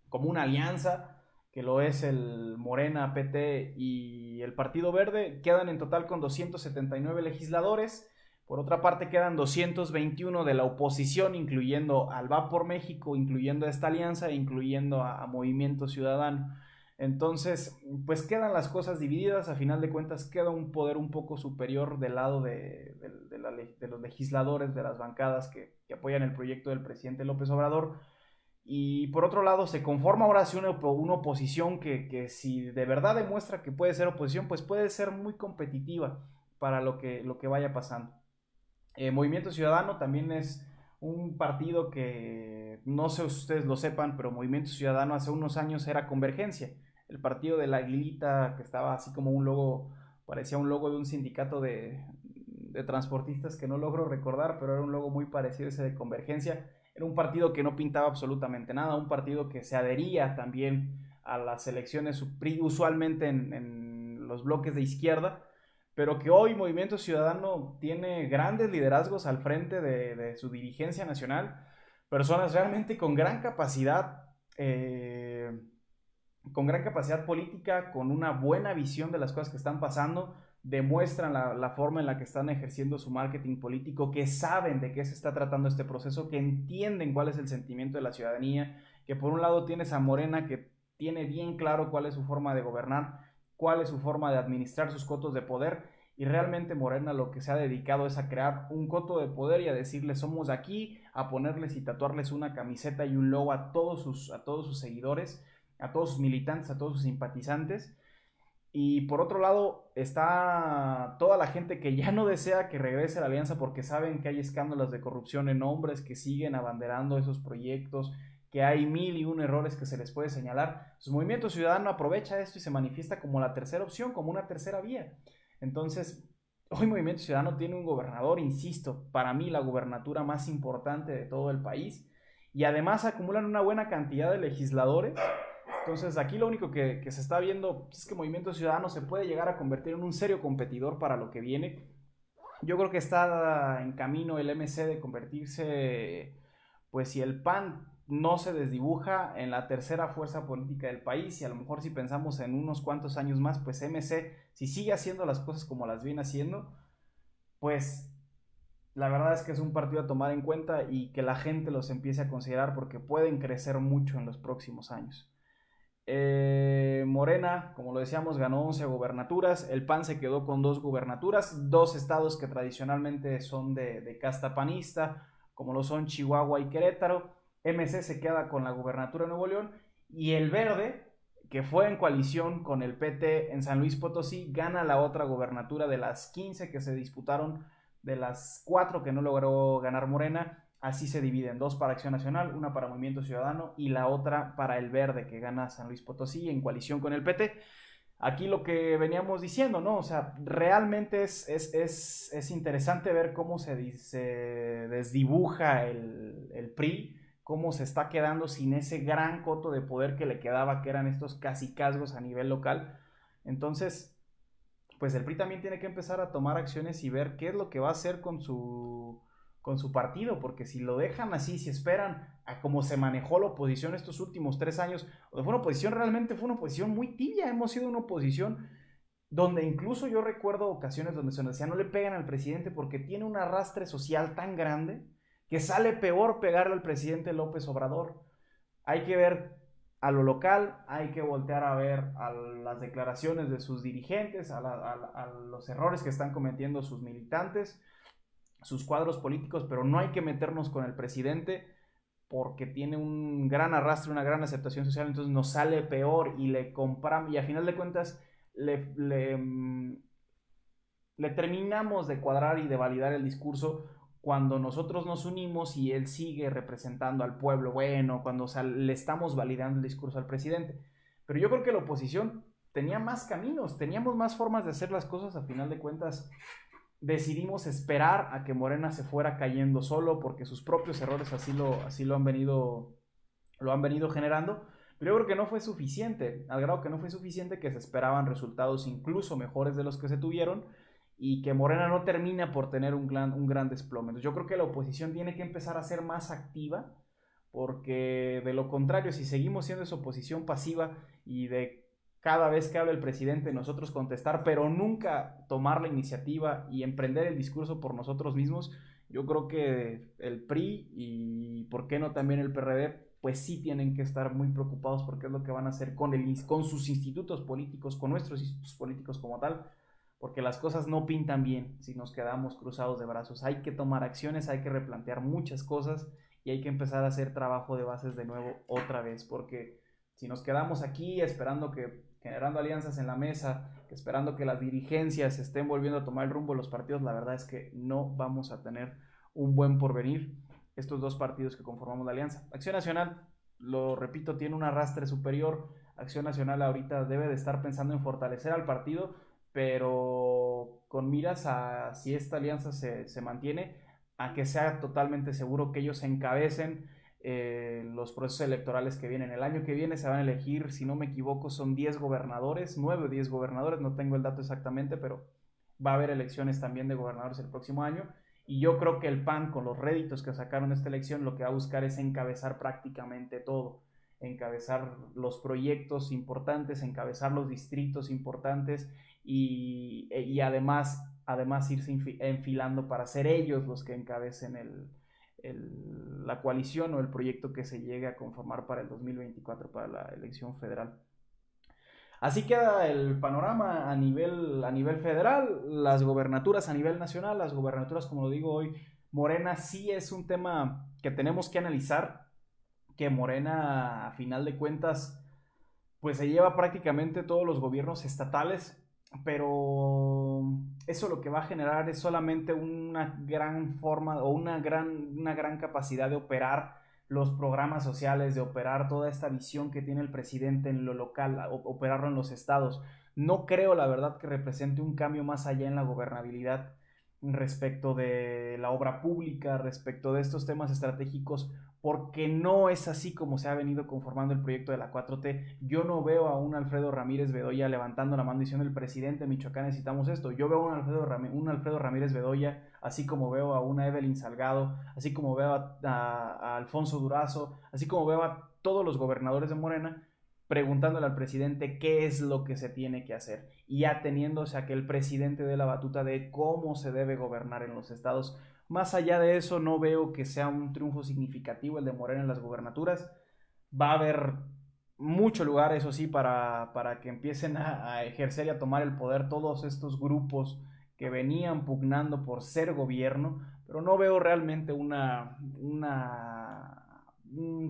como una alianza, que lo es el Morena, PT y el Partido Verde, quedan en total con 279 legisladores. Por otra parte, quedan 221 de la oposición, incluyendo al Va por México, incluyendo a esta alianza, incluyendo a Movimiento Ciudadano. Entonces, pues quedan las cosas divididas, a final de cuentas queda un poder un poco superior del lado de los legisladores, de las bancadas que apoyan el proyecto del presidente López Obrador. Y por otro lado, se conforma ahora sí una oposición que si de verdad demuestra que puede ser oposición, pues puede ser muy competitiva para lo que vaya pasando. Movimiento Ciudadano también es un partido que no sé si ustedes lo sepan, pero Movimiento Ciudadano hace unos años era Convergencia, el partido de la aguilita que estaba así como un logo, parecía un logo de un sindicato de transportistas que no logro recordar, pero era un logo muy parecido a ese de Convergencia. Era un partido que no pintaba absolutamente nada, un partido que se adhería también a las elecciones usualmente en los bloques de izquierda, pero que hoy Movimiento Ciudadano tiene grandes liderazgos al frente de su dirigencia nacional, personas realmente con gran capacidad política, con una buena visión de las cosas que están pasando, demuestran la forma en la que están ejerciendo su marketing político, que saben de qué se está tratando este proceso, que entienden cuál es el sentimiento de la ciudadanía, que por un lado tienes a Morena que tiene bien claro cuál es su forma de gobernar, cuál es su forma de administrar sus cotos de poder, y realmente Morena lo que se ha dedicado es a crear un coto de poder y a decirles somos aquí, a ponerles y tatuarles una camiseta y un logo a todos sus seguidores, a todos sus militantes, a todos sus simpatizantes. Y por otro lado está toda la gente que ya no desea que regrese a la alianza porque saben que hay escándalos de corrupción en hombres que siguen abanderando esos proyectos, que hay mil y un errores que se les puede señalar. Su movimiento ciudadano aprovecha esto y se manifiesta como la tercera opción, como una tercera vía. Entonces, hoy Movimiento Ciudadano tiene un gobernador, insisto, para mí la gubernatura más importante de todo el país, y además acumulan una buena cantidad de legisladores. Entonces, aquí lo único que se está viendo es que Movimiento Ciudadano se puede llegar a convertir en un serio competidor para lo que viene. Yo creo que está en camino el MC de convertirse, pues si el PAN no se desdibuja, en la tercera fuerza política del país, y a lo mejor si pensamos en unos cuantos años más, pues MC, si sigue haciendo las cosas como las viene haciendo, pues la verdad es que es un partido a tomar en cuenta y que la gente los empiece a considerar porque pueden crecer mucho en los próximos años. Morena, como lo decíamos, ganó 11 gubernaturas. El PAN se quedó con 2 gubernaturas, 2 estados que tradicionalmente son de casta panista, como lo son Chihuahua y Querétaro. MC se queda con la gubernatura de Nuevo León. Y el Verde, que fue en coalición con el PT en San Luis Potosí, gana la otra gubernatura de las 15 que se disputaron, de las 4 que no logró ganar Morena. Así se dividen, 2 para Acción Nacional, una para Movimiento Ciudadano y la otra para el Verde, que gana San Luis Potosí en coalición con el PT. Aquí lo que veníamos diciendo, ¿no? O sea, realmente es interesante ver cómo se desdibuja el PRI, cómo se está quedando sin ese gran coto de poder que le quedaba, que eran estos cacicazgos a nivel local. Entonces, pues el PRI también tiene que empezar a tomar acciones y ver qué es lo que va a hacer con su partido, porque si lo dejan así, si esperan a cómo se manejó la oposición estos últimos 3 años, fue una oposición, realmente fue una oposición muy tibia, hemos sido una oposición donde incluso yo recuerdo ocasiones donde se nos decía no le pegan al presidente porque tiene un arrastre social tan grande que sale peor pegarle al presidente López Obrador. Hay que ver a lo local, hay que voltear a ver a las declaraciones de sus dirigentes, a los errores que están cometiendo sus militantes, sus cuadros políticos, pero no hay que meternos con el presidente porque tiene un gran arrastre, una gran aceptación social, entonces nos sale peor y le compramos, y a final de cuentas le terminamos de cuadrar y de validar el discurso cuando nosotros nos unimos y él sigue representando al pueblo bueno, cuando le estamos validando el discurso al presidente. Pero yo creo que la oposición tenía más caminos, teníamos más formas de hacer las cosas, a final de cuentas decidimos esperar a que Morena se fuera cayendo solo porque sus propios errores así lo han venido generando. Pero yo creo que no fue suficiente, al grado que no fue suficiente que se esperaban resultados incluso mejores de los que se tuvieron y que Morena no termina por tener un gran desplome. Entonces yo creo que la oposición tiene que empezar a ser más activa porque de lo contrario, si seguimos siendo esa oposición pasiva y de cada vez que habla el presidente nosotros contestar, pero nunca tomar la iniciativa y emprender el discurso por nosotros mismos, yo creo que el PRI y por qué no también el PRD, pues sí tienen que estar muy preocupados porque es lo que van a hacer con sus institutos políticos, con nuestros institutos políticos como tal, porque las cosas no pintan bien si nos quedamos cruzados de brazos. Hay que tomar acciones, hay que replantear muchas cosas y hay que empezar a hacer trabajo de bases de nuevo otra vez, porque si nos quedamos aquí esperando que generando alianzas en la mesa, esperando que las dirigencias estén volviendo a tomar el rumbo de los partidos, la verdad es que no vamos a tener un buen porvenir estos dos partidos que conformamos la alianza. Acción Nacional, lo repito, tiene un arrastre superior. Acción Nacional ahorita debe de estar pensando en fortalecer al partido, pero con miras a si esta alianza se mantiene, a que sea totalmente seguro que ellos encabecen los procesos electorales que vienen. El año que viene se van a elegir, si no me equivoco, son 10 gobernadores, 9 o 10 gobernadores, no tengo el dato exactamente, pero va a haber elecciones también de gobernadores el próximo año. Y yo creo que el PAN, con los réditos que sacaron de esta elección, lo que va a buscar es encabezar prácticamente todo. Encabezar los proyectos importantes, encabezar los distritos importantes y además irse enfilando para ser ellos los que encabecen la coalición o el proyecto que se llegue a conformar para el 2024, para la elección federal. Así queda el panorama a nivel federal, las gobernaturas a nivel nacional, las gobernaturas, como lo digo hoy, Morena sí es un tema que tenemos que analizar, que Morena a final de cuentas pues se lleva prácticamente todos los gobiernos estatales, pero eso lo que va a generar es solamente una gran forma o una gran capacidad de operar los programas sociales, de operar toda esta visión que tiene el presidente en lo local, operarlo en los estados. No creo, la verdad, que represente un cambio más allá en la gobernabilidad respecto de la obra pública, respecto de estos temas estratégicos, porque no es así como se ha venido conformando el proyecto de la 4T. Yo no veo a un Alfredo Ramírez Bedoya levantando la mano diciendo el presidente de Michoacán necesitamos esto. Yo veo a un Alfredo Ramírez Bedoya, así como veo a una Evelyn Salgado, así como veo a Alfonso Durazo, así como veo a todos los gobernadores de Morena, preguntándole al presidente qué es lo que se tiene que hacer y ateniéndose a que el presidente dé la batuta de cómo se debe gobernar en los estados. Más allá de eso, no veo que sea un triunfo significativo el de Morena en las gubernaturas. Va a haber mucho lugar, eso sí, para que empiecen a ejercer y a tomar el poder todos estos grupos que venían pugnando por ser gobierno, pero no veo realmente un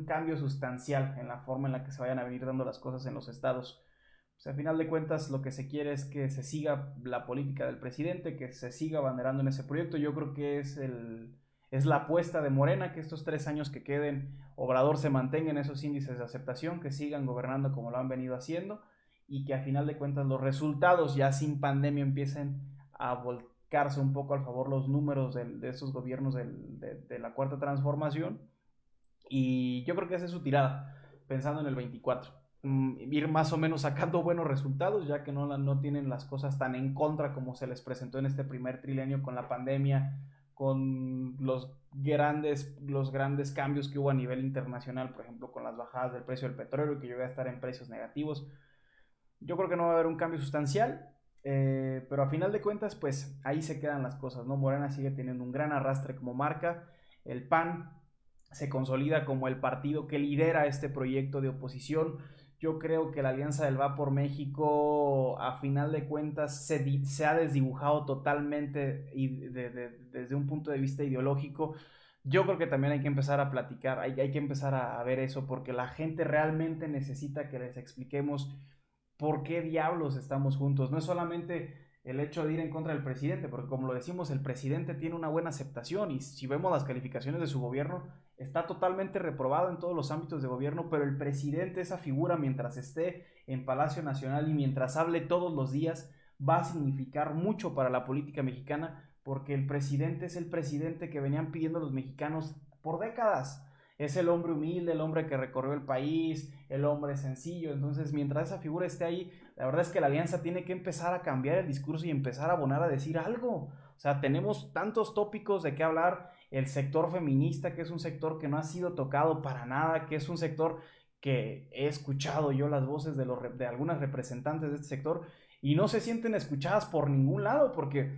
cambio sustancial en la forma en la que se vayan a venir dando las cosas en los estados. Pues al final de cuentas lo que se quiere es que se siga la política del presidente, que se siga abanderando en ese proyecto. Yo creo que es la apuesta de Morena, que estos 3 años que queden, Obrador se mantenga en esos índices de aceptación, que sigan gobernando como lo han venido haciendo y que a final de cuentas los resultados ya sin pandemia empiecen a volcarse un poco al favor los números de esos gobiernos de la cuarta transformación. Y yo creo que esa es su tirada, pensando en el 24. Ir más o menos sacando buenos resultados, ya que no tienen las cosas tan en contra como se les presentó en este primer trilenio con la pandemia, con los grandes cambios que hubo a nivel internacional, por ejemplo, con las bajadas del precio del petróleo, que llegó a estar en precios negativos. Yo creo que no va a haber un cambio sustancial, pero a final de cuentas, pues ahí se quedan las cosas, ¿no? Morena sigue teniendo un gran arrastre como marca, el PAN se consolida como el partido que lidera este proyecto de oposición. Yo creo que la Alianza del Va por México, a final de cuentas, se ha desdibujado totalmente desde un punto de vista ideológico. Yo creo que también hay que empezar a platicar, hay que empezar a ver eso, porque la gente realmente necesita que les expliquemos por qué diablos estamos juntos. No es solamente el hecho de ir en contra del presidente, porque como lo decimos, el presidente tiene una buena aceptación y si vemos las calificaciones de su gobierno, está totalmente reprobado en todos los ámbitos de gobierno, pero el presidente, esa figura, mientras esté en Palacio Nacional y mientras hable todos los días, va a significar mucho para la política mexicana, porque el presidente es el presidente que venían pidiendo los mexicanos por décadas. Es el hombre humilde, el hombre que recorrió el país, el hombre sencillo. Entonces, mientras esa figura esté ahí, la verdad es que la alianza tiene que empezar a cambiar el discurso y empezar a abonar a decir algo. O sea, tenemos tantos tópicos de qué hablar el sector feminista, que es un sector que no ha sido tocado para nada, que es un sector que he escuchado yo las voces de algunas representantes de este sector y no se sienten escuchadas por ningún lado, porque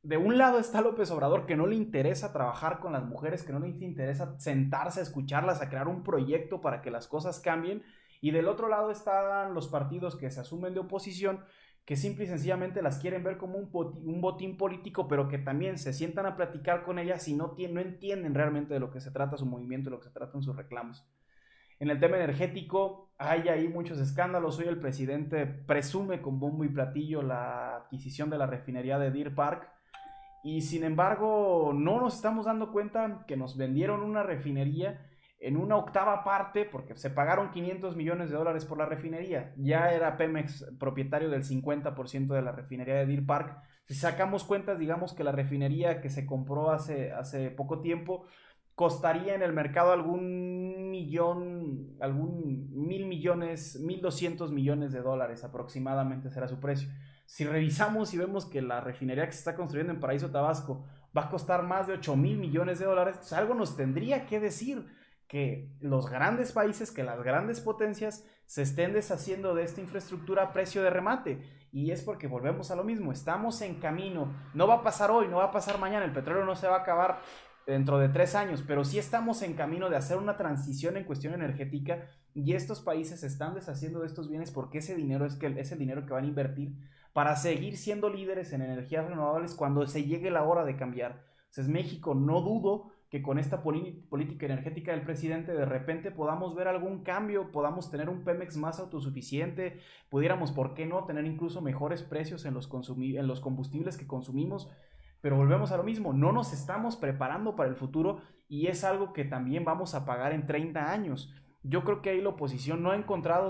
de un lado está López Obrador, que no le interesa trabajar con las mujeres, que no le interesa sentarse a escucharlas, a crear un proyecto para que las cosas cambien, y del otro lado están los partidos que se asumen de oposición, que simple y sencillamente las quieren ver como un botín político, pero que también se sientan a platicar con ellas y no entienden realmente de lo que se trata su movimiento, de lo que se tratan sus reclamos. En el tema energético hay ahí muchos escándalos. Hoy el presidente presume con bombo y platillo la adquisición de la refinería de Deer Park, y sin embargo no nos estamos dando cuenta que nos vendieron una refinería en una octava parte, porque se pagaron $500 millones por la refinería. Ya era Pemex propietario del 50% de la refinería de Deer Park. Si sacamos cuentas, digamos que la refinería que se compró hace poco tiempo costaría en el mercado algún millón, algún 1,000 millones, $1,200 millones aproximadamente será su precio. Si revisamos y vemos que la refinería que se está construyendo en Paraíso Tabasco va a costar más de $8,000 millones, pues algo nos tendría que decir que los grandes países, que las grandes potencias se estén deshaciendo de esta infraestructura a precio de remate. Y es porque volvemos a lo mismo, estamos en camino, no va a pasar hoy, no va a pasar mañana, el petróleo no se va a acabar dentro de 3 años, pero sí estamos en camino de hacer una transición en cuestión energética, y estos países se están deshaciendo de estos bienes porque ese dinero es el dinero que van a invertir para seguir siendo líderes en energías renovables cuando se llegue la hora de cambiar. Entonces México, no dudo que con esta política energética del presidente de repente podamos ver algún cambio, podamos tener un Pemex más autosuficiente, pudiéramos, ¿por qué no?, tener incluso mejores precios en los combustibles que consumimos. Pero volvemos a lo mismo, no nos estamos preparando para el futuro, y es algo que también vamos a pagar en 30 años. Yo creo que ahí la oposición no ha encontrado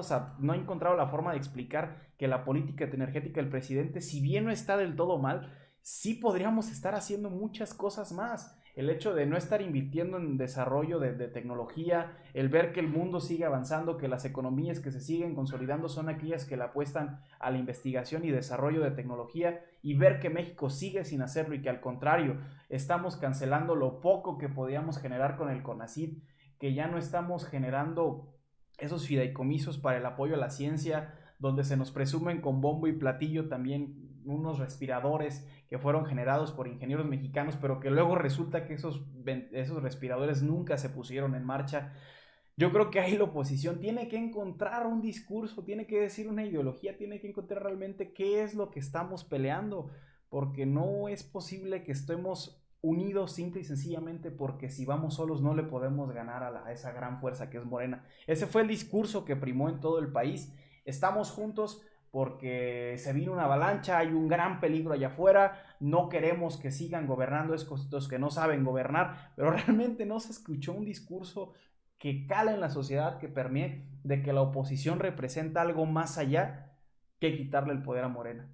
la forma de explicar que la política energética del presidente, si bien no está del todo mal, sí podríamos estar haciendo muchas cosas más. El hecho de no estar invirtiendo en desarrollo de tecnología, el ver que el mundo sigue avanzando, que las economías que se siguen consolidando son aquellas que le apuestan a la investigación y desarrollo de tecnología, y ver que México sigue sin hacerlo y que al contrario estamos cancelando lo poco que podíamos generar con el CONACYT, que ya no estamos generando esos fideicomisos para el apoyo a la ciencia, donde se nos presumen con bombo y platillo también unos respiradores que fueron generados por ingenieros mexicanos, pero que luego resulta que esos respiradores nunca se pusieron en marcha. Yo creo que ahí la oposición tiene que encontrar un discurso, tiene que decir una ideología, tiene que encontrar realmente qué es lo que estamos peleando, porque no es posible que estemos unidos simple y sencillamente porque si vamos solos no le podemos ganar a esa gran fuerza que es Morena. Ese fue el discurso que primó en todo el país. Estamos juntos porque se vino una avalancha, hay un gran peligro allá afuera, no queremos que sigan gobernando estos que no saben gobernar, pero realmente no se escuchó un discurso que cala en la sociedad, que permee de que la oposición representa algo más allá que quitarle el poder a Morena.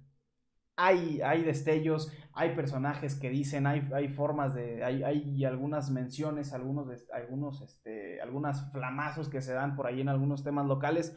Hay destellos, hay personajes que dicen, hay formas hay algunas menciones, algunas flamazos que se dan por ahí en algunos temas locales,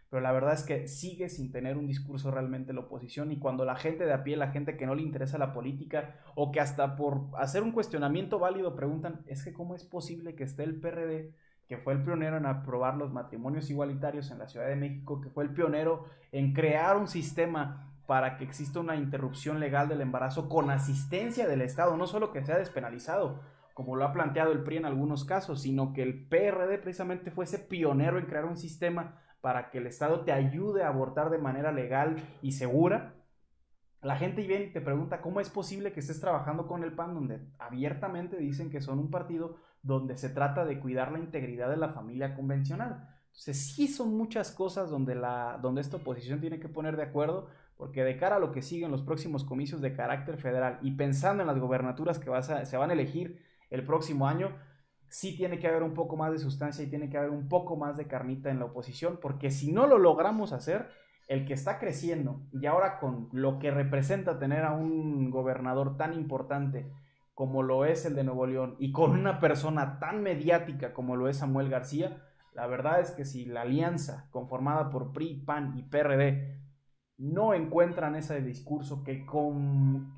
pero la verdad es que sigue sin tener un discurso realmente la oposición, y cuando la gente de a pie, la gente que no le interesa la política, o que hasta por hacer un cuestionamiento válido preguntan, es que cómo es posible que esté el PRD, que fue el pionero en aprobar los matrimonios igualitarios en la Ciudad de México, que fue el pionero en crear un sistema para que exista una interrupción legal del embarazo con asistencia del Estado, no solo que sea despenalizado, como lo ha planteado el PRI en algunos casos, sino que el PRD precisamente fuese pionero en crear un sistema para que el Estado te ayude a abortar de manera legal y segura. La gente viene y te pregunta cómo es posible que estés trabajando con el PAN, donde abiertamente dicen que son un partido donde se trata de cuidar la integridad de la familia convencional. Entonces sí son muchas cosas donde esta oposición tiene que poner de acuerdo, porque de cara a lo que sigue en los próximos comicios de carácter federal y pensando en las gobernaturas que se van a elegir el próximo año, sí tiene que haber un poco más de sustancia y tiene que haber un poco más de carnita en la oposición, porque si no lo logramos hacer, el que está creciendo y ahora con lo que representa tener a un gobernador tan importante como lo es el de Nuevo León, y con una persona tan mediática como lo es Samuel García, la verdad es que si la alianza conformada por PRI, PAN y PRD no encuentran ese discurso que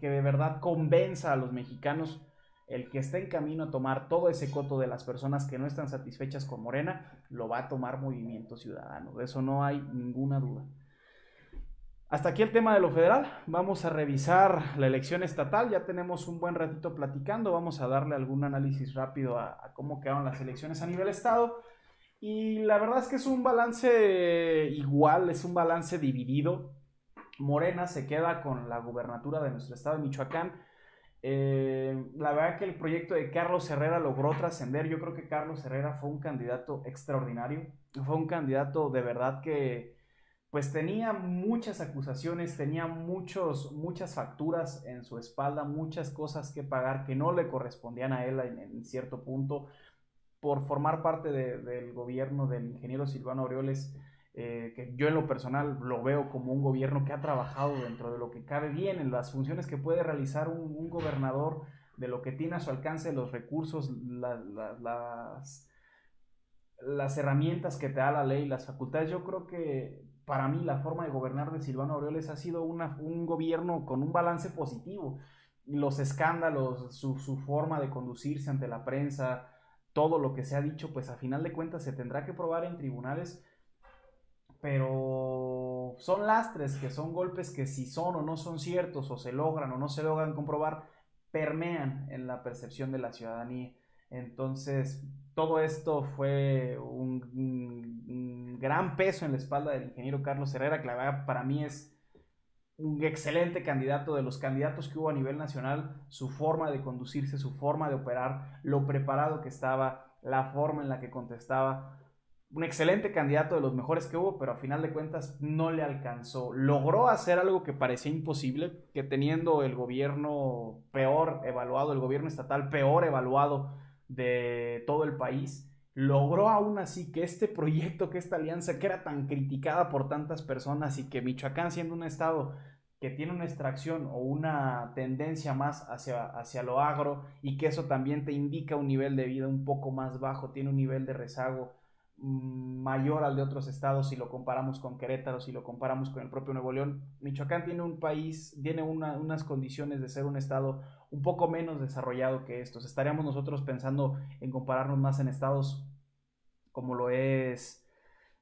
de verdad convenza a los mexicanos, el que está en camino a tomar todo ese coto de las personas que no están satisfechas con Morena, lo va a tomar Movimiento Ciudadano. De eso no hay ninguna duda. Hasta aquí el tema de lo federal. Vamos a revisar la elección estatal. Ya tenemos un buen ratito platicando. Vamos a darle algún análisis rápido a cómo quedaron las elecciones a nivel estado. Y la verdad es que es un balance igual, es un balance dividido. Morena se queda con la gubernatura de nuestro estado de Michoacán. La verdad que el proyecto de Carlos Herrera logró trascender. Yo creo que Carlos Herrera fue un candidato extraordinario. Fue un candidato de verdad que pues tenía muchas acusaciones, tenía muchas facturas en su espalda, muchas cosas que pagar que no le correspondían a él en cierto punto por formar parte del gobierno del ingeniero Silvano Aureoles, que yo en lo personal lo veo como un gobierno que ha trabajado dentro de lo que cabe bien, en las funciones que puede realizar un gobernador, de lo que tiene a su alcance, los recursos, las herramientas que te da la ley, las facultades. Yo creo que para mí la forma de gobernar de Silvano Aureoles ha sido un gobierno con un balance positivo. Los escándalos, su forma de conducirse ante la prensa, todo lo que se ha dicho, pues a final de cuentas se tendrá que probar en tribunales, pero son lastres, que son golpes que si son o no son ciertos, o se logran o no se logran comprobar, permean en la percepción de la ciudadanía. Entonces, todo esto fue un gran peso en la espalda del ingeniero Carlos Herrera, que la verdad para mí es un excelente candidato, de los candidatos que hubo a nivel nacional, su forma de conducirse, su forma de operar, lo preparado que estaba, la forma en la que contestaba. Un excelente candidato, de los mejores que hubo, pero a final de cuentas no le alcanzó. Logró hacer algo que parecía imposible, que teniendo el gobierno peor evaluado, el gobierno estatal peor evaluado de todo el país, logró aún así que este proyecto, que esta alianza que era tan criticada por tantas personas, y que Michoacán, siendo un estado que tiene una extracción o una tendencia más hacia lo agro, y que eso también te indica un nivel de vida un poco más bajo, tiene un nivel de rezago mayor al de otros estados, si lo comparamos con Querétaro, si lo comparamos con el propio Nuevo León. Michoacán tiene un país, tiene unas condiciones de ser un estado un poco menos desarrollado que estos. Estaríamos nosotros pensando en compararnos más en estados como lo es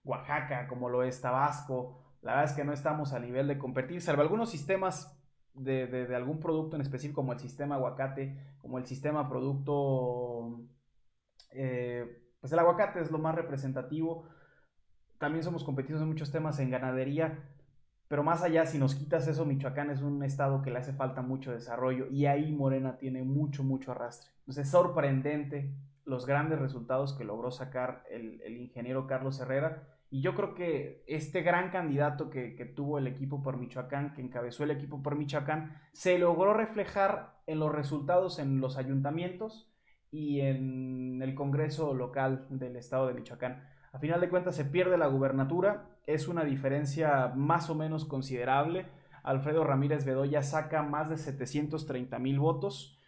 Oaxaca, como lo es Tabasco. La verdad es que no estamos a nivel de competir, salvo algunos sistemas de algún producto en específico, como el sistema aguacate, como el sistema producto, pues el aguacate es lo más representativo. También somos competitivos en muchos temas en ganadería, pero más allá, si nos quitas eso, Michoacán es un estado que le hace falta mucho desarrollo, y ahí Morena tiene mucho arrastre. Entonces es sorprendente los grandes resultados que logró sacar el ingeniero Carlos Herrera, y yo creo que este gran candidato que tuvo el equipo por Michoacán, que encabezó el equipo por Michoacán, se logró reflejar en los resultados en los ayuntamientos y en el Congreso local del estado de Michoacán. A final de cuentas se pierde la gubernatura, es una diferencia más o menos considerable. Alfredo Ramírez Bedoya saca más de 730,000 votos,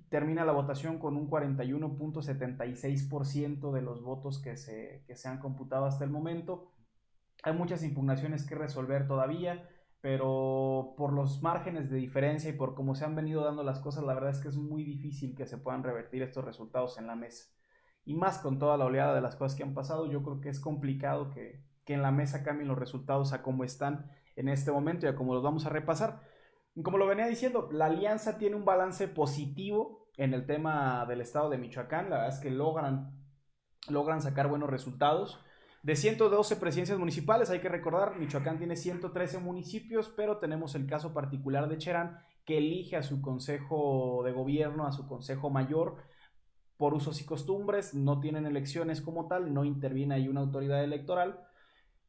termina la votación con un 41.76% de los votos que se han computado hasta el momento. Hay muchas impugnaciones que resolver todavía, pero por los márgenes de diferencia y por cómo se han venido dando las cosas, la verdad es que es muy difícil que se puedan revertir estos resultados en la mesa. Y más con toda la oleada de las cosas que han pasado, yo creo que es complicado que en la mesa cambien los resultados a cómo están en este momento y a cómo los vamos a repasar. Y como lo venía diciendo, la alianza tiene un balance positivo en el tema del estado de Michoacán. La verdad es que logran sacar buenos resultados. De 112 presidencias municipales, hay que recordar, Michoacán tiene 113 municipios, pero tenemos el caso particular de Cherán, que elige a su consejo de gobierno, a su consejo mayor, por usos y costumbres. No tienen elecciones como tal, no interviene ahí una autoridad electoral.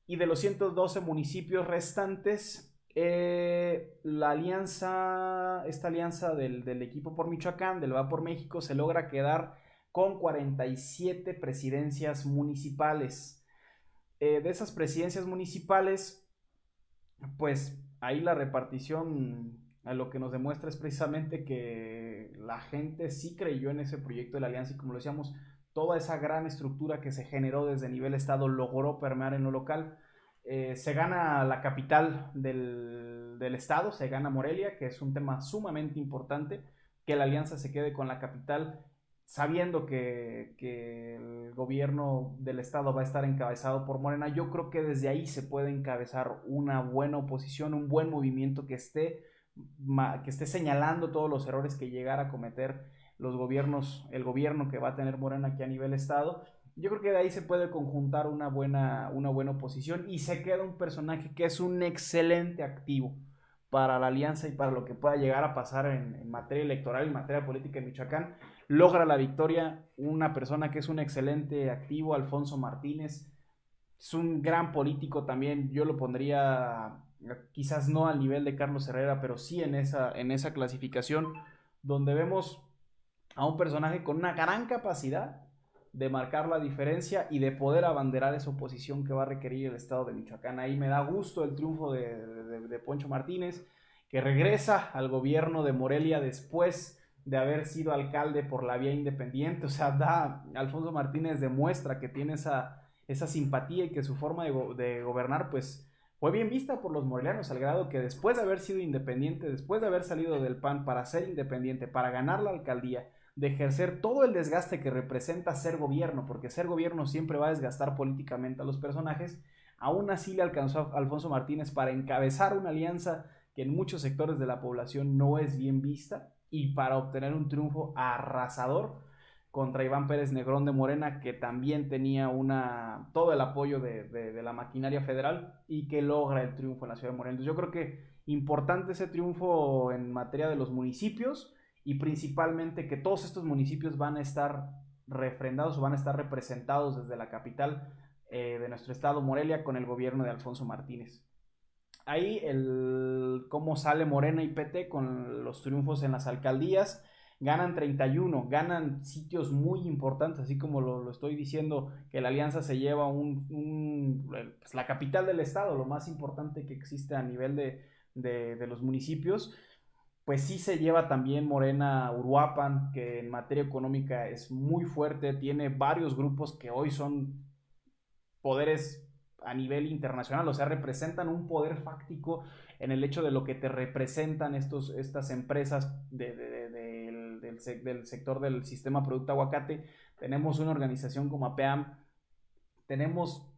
Y de los 112 municipios restantes, esta alianza del equipo por Michoacán, del Va por México, se logra quedar con 47 presidencias municipales. De esas presidencias municipales, pues ahí la repartición a lo que nos demuestra es precisamente que la gente sí creyó en ese proyecto de la alianza, y como lo decíamos, toda esa gran estructura que se generó desde nivel estado logró permear en lo local. Se gana la capital del estado, se gana Morelia, que es un tema sumamente importante. que la alianza se quede con la capital, sabiendo que el gobierno del estado va a estar encabezado por Morena. Yo creo que desde ahí se puede encabezar una buena oposición, un buen movimiento que esté señalando todos los errores que llegara a cometer el gobierno que va a tener Morena aquí a nivel estado. Yo creo que de ahí se puede conjuntar una buena oposición y se queda un personaje que es un excelente activo para la alianza y para lo que pueda llegar a pasar en materia electoral, en materia política en Michoacán. Logra la victoria una persona que es un excelente activo, Alfonso Martínez. Es un gran político también. Yo lo pondría quizás no al nivel de Carlos Herrera, pero sí en esa clasificación donde vemos a un personaje con una gran capacidad de marcar la diferencia y de poder abanderar esa oposición que va a requerir el estado de Michoacán. Ahí me da gusto el triunfo de Poncho Martínez, que regresa al gobierno de Morelia después de haber sido alcalde por la vía independiente. O sea, Alfonso Martínez demuestra que tiene esa simpatía y que su forma de gobernar pues fue bien vista por los morelianos, al grado que después de haber sido independiente, después de haber salido del PAN para ser independiente, para ganar la alcaldía, de ejercer todo el desgaste que representa ser gobierno, porque ser gobierno siempre va a desgastar políticamente a los personajes, aún así le alcanzó a Alfonso Martínez para encabezar una alianza que en muchos sectores de la población no es bien vista y para obtener un triunfo arrasador contra Iván Pérez Negrón de Morena, que también tenía todo el apoyo de la maquinaria federal y que logra el triunfo en la ciudad de Morelia. Entonces yo creo que importante ese triunfo en materia de los municipios, y principalmente que todos estos municipios van a estar refrendados o van a estar representados desde la capital de nuestro estado, Morelia, con el gobierno de Alfonso Martínez. Ahí cómo sale Morena y PT con los triunfos en las alcaldías. Ganan 31, ganan sitios muy importantes, así como lo estoy diciendo, que la alianza se lleva pues la capital del estado, lo más importante que existe a nivel de los municipios. Pues sí se lleva también Morena Uruapan, que en materia económica es muy fuerte, tiene varios grupos que hoy son poderes a nivel internacional, o sea, representan un poder fáctico en el hecho de lo que te representan estas empresas del sector del sistema producto aguacate. Tenemos una organización como APEAM, tenemos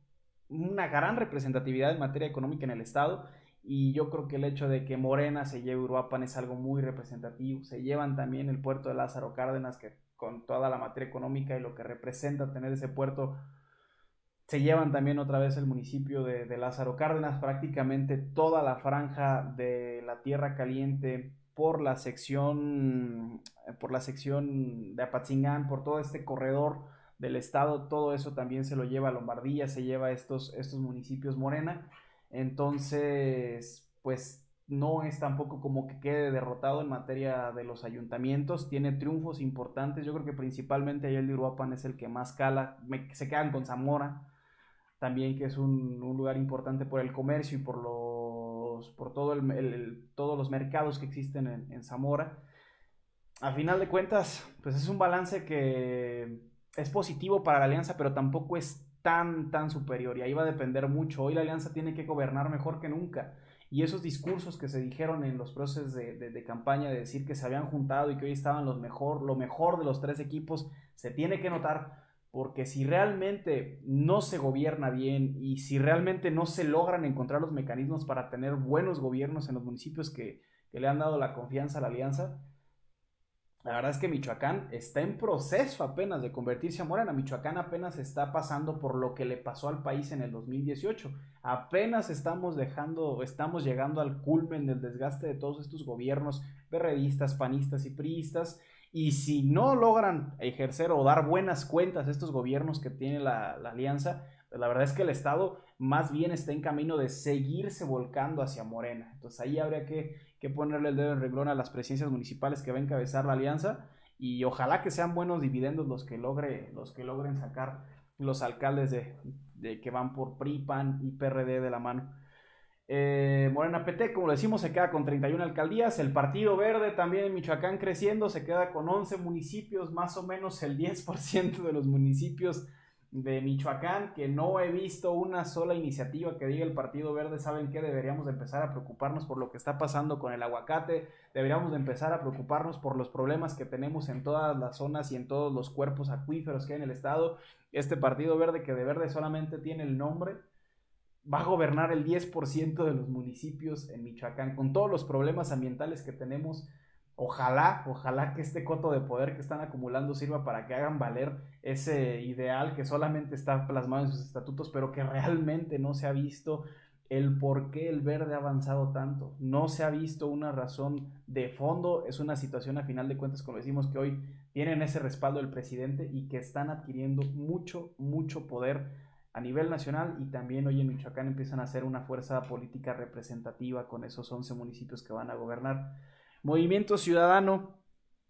una gran representatividad en materia económica en el estado. Y yo creo que el hecho de que Morena se lleve Uruapan es algo muy representativo. Se llevan también el puerto de Lázaro Cárdenas, que con toda la materia económica y lo que representa tener ese puerto, se llevan también otra vez el municipio de Lázaro Cárdenas, prácticamente toda la franja de la Tierra Caliente por la sección de Apatzingán, por todo este corredor del estado, todo eso también se lo lleva a Lombardía, se lleva estos municipios Morena. Entonces, pues no es tampoco como que quede derrotado en materia de los ayuntamientos, tiene triunfos importantes. Yo creo que principalmente ahí el de Uruapan es el que más cala. Se quedan con Zamora también, que es un lugar importante por el comercio y por todos los mercados que existen en Zamora. A final de cuentas, pues es un balance que es positivo para la alianza, pero tampoco es tan superior, y ahí va a depender mucho. Hoy la alianza tiene que gobernar mejor que nunca, y esos discursos que se dijeron en los procesos de campaña, de decir que se habían juntado y que hoy estaban lo mejor de los tres equipos, se tiene que notar, porque si realmente no se gobierna bien y si realmente no se logran encontrar los mecanismos para tener buenos gobiernos en los municipios que le han dado la confianza a la alianza, la verdad es que Michoacán está en proceso apenas de convertirse a Morena. Michoacán apenas está pasando por lo que le pasó al país en el 2018. Apenas estamos llegando al culmen del desgaste de todos estos gobiernos perredistas, panistas y priistas. Y si no logran ejercer o dar buenas cuentas a estos gobiernos que tiene la alianza, pues la verdad es que el Estado más bien está en camino de seguirse volcando hacia Morena. Entonces ahí habría que ponerle el dedo en renglón a las presidencias municipales que va a encabezar la alianza, y ojalá que sean buenos dividendos los que logren sacar los alcaldes de que van por PRI, PAN y PRD de la mano. Morena PT, como lo decimos, se queda con 31 alcaldías. El Partido Verde también en Michoacán creciendo, se queda con 11 municipios, más o menos el 10% de los municipios de Michoacán, que no he visto una sola iniciativa que diga el Partido Verde, ¿saben qué? Deberíamos de empezar a preocuparnos por lo que está pasando con el aguacate, deberíamos de empezar a preocuparnos por los problemas que tenemos en todas las zonas y en todos los cuerpos acuíferos que hay en el estado. Este Partido Verde, que de verde solamente tiene el nombre, va a gobernar el 10% de los municipios en Michoacán, con todos los problemas ambientales que tenemos. Ojalá que este coto de poder que están acumulando sirva para que hagan valer ese ideal que solamente está plasmado en sus estatutos, pero que realmente no se ha visto el por qué el verde ha avanzado tanto. No se ha visto una razón de fondo. Es una situación, a final de cuentas, como decimos, que hoy tienen ese respaldo del presidente y que están adquiriendo mucho poder a nivel nacional, y también hoy en Michoacán empiezan a ser una fuerza política representativa con esos 11 municipios que van a gobernar. Movimiento Ciudadano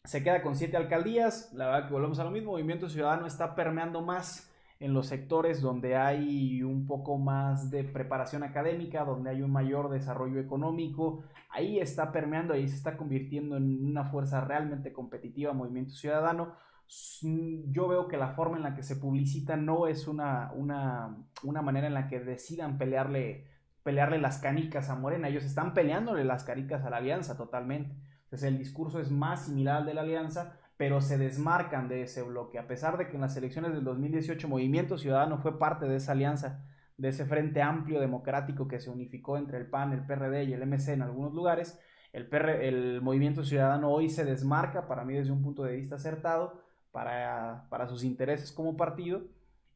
se queda con 7 alcaldías. La verdad que volvemos a lo mismo. Movimiento Ciudadano está permeando más en los sectores donde hay un poco más de preparación académica, donde hay un mayor desarrollo económico. Ahí está permeando, ahí se está convirtiendo en una fuerza realmente competitiva Movimiento Ciudadano. Yo veo que la forma en la que se publicita no es una manera en la que decidan pelearle las canicas a Morena. Ellos están peleándole las canicas a la alianza totalmente. Entonces el discurso es más similar al de la alianza, pero se desmarcan de ese bloque. A pesar de que en las elecciones del 2018 Movimiento Ciudadano fue parte de esa alianza, de ese frente amplio democrático que se unificó entre el PAN, el PRD y el MC en algunos lugares, el Movimiento Ciudadano hoy se desmarca, para mí desde un punto de vista acertado, para sus intereses como partido,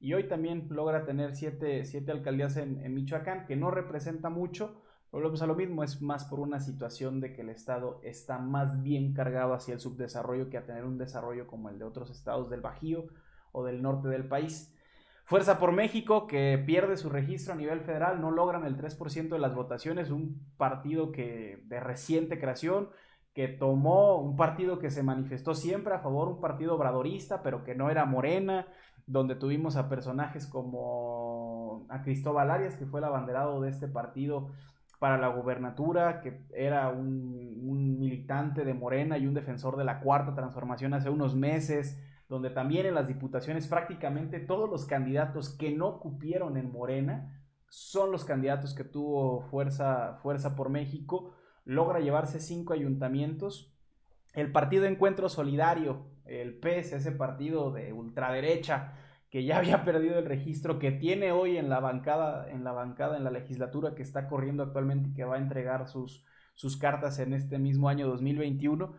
y hoy también logra tener 7 alcaldías en Michoacán, que no representa mucho. Volvemos a lo mismo, es más por una situación de que el estado está más bien cargado hacia el subdesarrollo que a tener un desarrollo como el de otros estados del Bajío o del norte del país. Fuerza por México, que pierde su registro a nivel federal, no logran el 3% de las votaciones, un partido que de reciente creación, que tomó un partido que se manifestó siempre a favor, un partido obradorista, pero que no era Morena, donde tuvimos a personajes como a Cristóbal Arias, que fue el abanderado de este partido para la gubernatura, que era un militante de Morena y un defensor de la Cuarta Transformación hace unos meses, donde también en las diputaciones prácticamente todos los candidatos que no cupieron en Morena son los candidatos que tuvo Fuerza por México. Logra llevarse 5 ayuntamientos. El partido Encuentro Solidario, el PES, ese partido de ultraderecha que ya había perdido el registro, que tiene hoy en la legislatura que está corriendo actualmente y que va a entregar sus cartas en este mismo año 2021,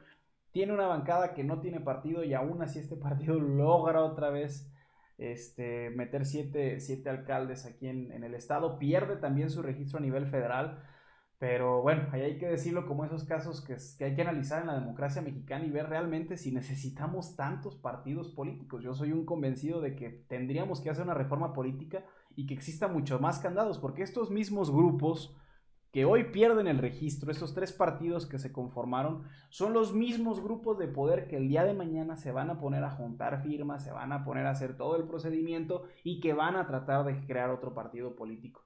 tiene una bancada que no tiene partido, y aún así este partido logra otra vez meter 7 alcaldes aquí en el estado. Pierde también su registro a nivel federal. Pero bueno, ahí hay que decirlo, como esos casos que hay que analizar en la democracia mexicana y ver realmente si necesitamos tantos partidos políticos. Yo soy un convencido de que tendríamos que hacer una reforma política y que exista mucho más candados, porque estos mismos grupos que hoy pierden el registro, esos 3 partidos que se conformaron, son los mismos grupos de poder que el día de mañana se van a poner a juntar firmas, se van a poner a hacer todo el procedimiento y que van a tratar de crear otro partido político.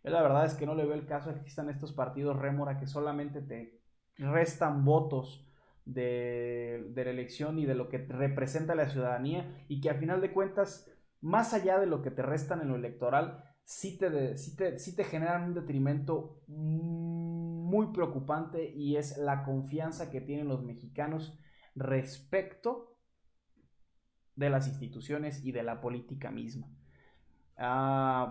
Yo la verdad es que no le veo el caso a que existan estos partidos rémora que solamente te restan votos de la elección y de lo que representa la ciudadanía, y que a final de cuentas, más allá de lo que te restan en lo electoral, sí te generan un detrimento muy preocupante, y es la confianza que tienen los mexicanos respecto de las instituciones y de la política misma.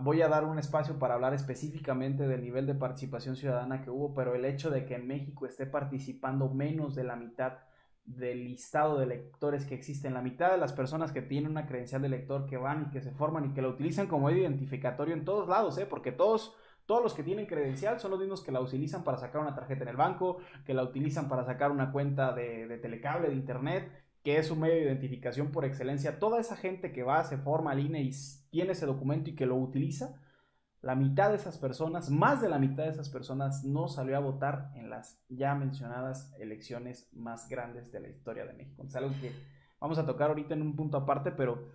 Voy a dar un espacio para hablar específicamente del nivel de participación ciudadana que hubo, pero el hecho de que en México esté participando menos de la mitad del listado de electores que existen, la mitad de las personas que tienen una credencial de elector, que van y que se forman y que la utilizan como medio identificatorio en todos lados, porque todos los que tienen credencial son los mismos que la utilizan para sacar una tarjeta en el banco, que la utilizan para sacar una cuenta de telecable, de internet, que es un medio de identificación por excelencia. Toda esa gente que va, se forma al INE y tiene ese documento y que lo utiliza, la mitad de esas personas, más de la mitad de esas personas, no salió a votar en las ya mencionadas elecciones más grandes de la historia de México. Es algo que vamos a tocar ahorita en un punto aparte, pero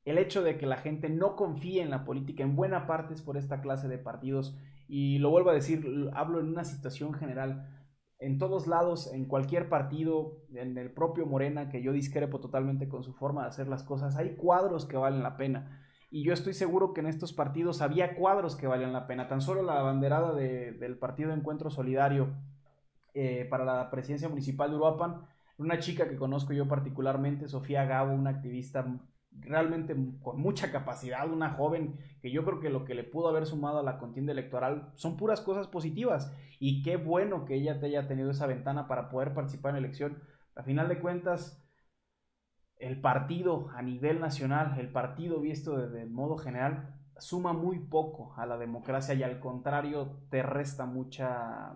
el hecho de que la gente no confíe en la política en buena parte es por esta clase de partidos, y lo vuelvo a decir, hablo en una situación general. En todos lados, en cualquier partido, en el propio Morena, que yo discrepo totalmente con su forma de hacer las cosas, hay cuadros que valen la pena. y yo estoy seguro que en estos partidos había cuadros que valían la pena. Tan solo la banderada del partido Encuentro Solidario para la presidencia municipal de Uruapan, una chica que conozco yo particularmente, Sofía Gabo, una activista realmente con mucha capacidad, una joven que yo creo que lo que le pudo haber sumado a la contienda electoral son puras cosas positivas, y qué bueno que ella te haya tenido esa ventana para poder participar en la elección. A final de cuentas, el partido a nivel nacional, el partido visto de modo general, suma muy poco a la democracia, y al contrario te resta mucha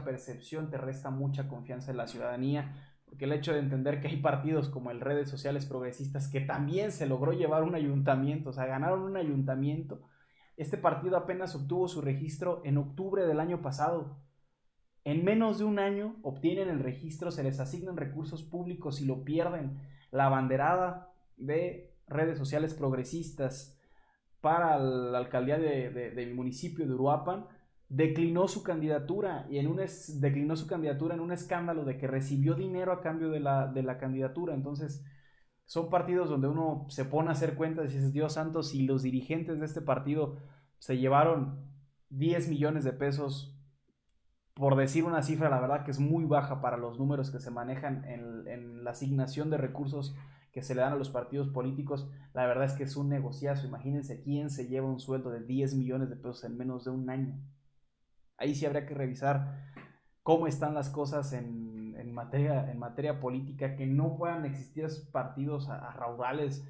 percepción, te resta mucha confianza en la ciudadanía, porque el hecho de entender que hay partidos como el Redes Sociales Progresistas, que también se logró llevar un ayuntamiento, o sea, ganaron un ayuntamiento. Este partido apenas obtuvo su registro en octubre del año pasado. En menos de un año obtienen el registro, se les asignan recursos públicos y lo pierden. La banderada de Redes Sociales Progresistas para la alcaldía de mi municipio de Uruapan declinó su candidatura, y declinó su candidatura en un escándalo de que recibió dinero a cambio de la candidatura. Entonces son partidos donde uno se pone a hacer cuentas y dices, Dios santo, si los dirigentes de este partido se llevaron 10 millones de pesos, por decir una cifra, la verdad que es muy baja para los números que se manejan en la asignación de recursos que se le dan a los partidos políticos, la verdad es que es un negociazo. Imagínense quién se lleva un sueldo de 10 millones de pesos en menos de un año. Ahí sí habría que revisar cómo están las cosas en materia política, que no puedan existir esos partidos a raudales.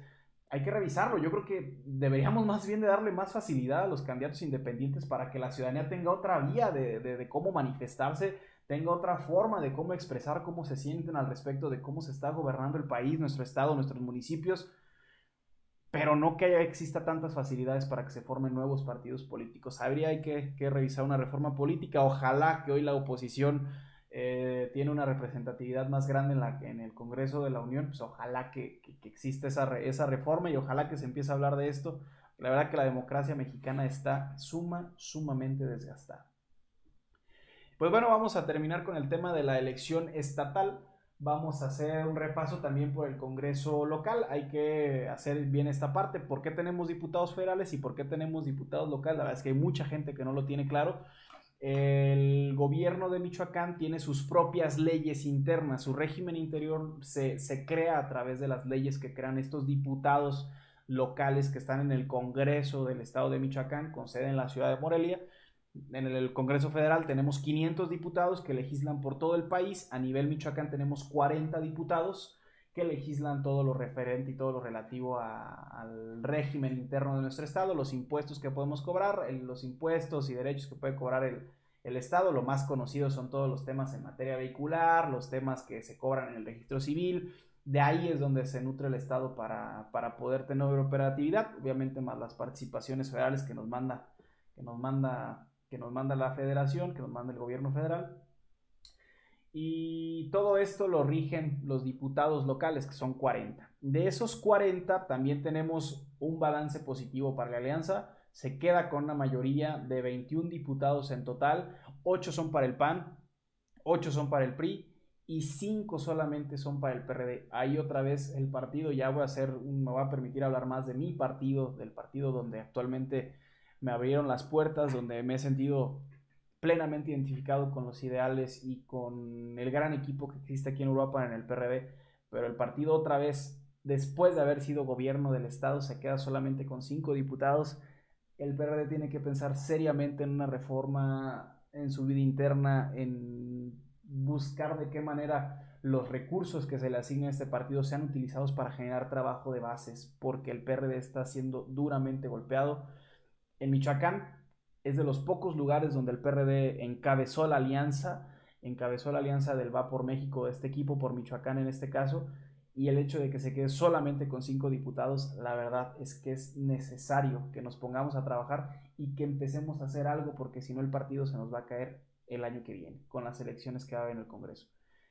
Hay que revisarlo. Yo creo que deberíamos más bien de darle más facilidad a los candidatos independientes para que la ciudadanía tenga otra vía de cómo manifestarse, tenga otra forma de cómo expresar cómo se sienten al respecto de cómo se está gobernando el país, nuestro estado, nuestros municipios, pero no que exista tantas facilidades para que se formen nuevos partidos políticos. Hay que revisar una reforma política. Ojalá que hoy la oposición tiene una representatividad más grande en el Congreso de la Unión, pues ojalá que exista esa reforma, y ojalá que se empiece a hablar de esto. La verdad que la democracia mexicana está sumamente desgastada. Pues bueno, vamos a terminar con el tema de la elección estatal. Vamos a hacer un repaso también por el Congreso local. Hay que hacer bien esta parte. ¿Por qué tenemos diputados federales y por qué tenemos diputados locales? La verdad es que hay mucha gente que no lo tiene claro. El gobierno de Michoacán tiene sus propias leyes internas. Su régimen interior se crea a través de las leyes que crean estos diputados locales que están en el Congreso del estado de Michoacán, con sede en la ciudad de Morelia. En el Congreso Federal tenemos 500 diputados que legislan por todo el país. A nivel Michoacán tenemos 40 diputados que legislan todo lo referente y todo lo relativo al régimen interno de nuestro estado, los impuestos que podemos cobrar, los impuestos y derechos que puede cobrar el estado. Lo más conocido son todos los temas en materia vehicular, los temas que se cobran en el registro civil. De ahí es donde se nutre el estado para poder tener operatividad, obviamente más las participaciones federales que nos manda la federación, que nos manda el gobierno federal. Y todo esto lo rigen los diputados locales, que son 40. De esos 40 también tenemos un balance positivo para la alianza. Se queda con una mayoría de 21 diputados en total. 8 son para el PAN, 8 son para el PRI y 5 solamente son para el PRD. Ahí otra vez el partido, ya me va a permitir hablar más de mi partido, del partido donde actualmente me abrieron las puertas, donde me he sentido plenamente identificado con los ideales y con el gran equipo que existe aquí en Europa en el PRD. Pero el partido otra vez, después de haber sido gobierno del estado, se queda solamente con 5 diputados. El PRD tiene que pensar seriamente en una reforma en su vida interna, en buscar de qué manera los recursos que se le asignan a este partido sean utilizados para generar trabajo de bases, porque el PRD está siendo duramente golpeado. En Michoacán es de los pocos lugares donde el PRD encabezó la alianza del Va por México, este equipo por Michoacán en este caso, y el hecho de que se quede solamente con 5 diputados, la verdad es que es necesario que nos pongamos a trabajar y que empecemos a hacer algo, porque si no el partido se nos va a caer el año que viene, con las elecciones que va a haber en el Congreso.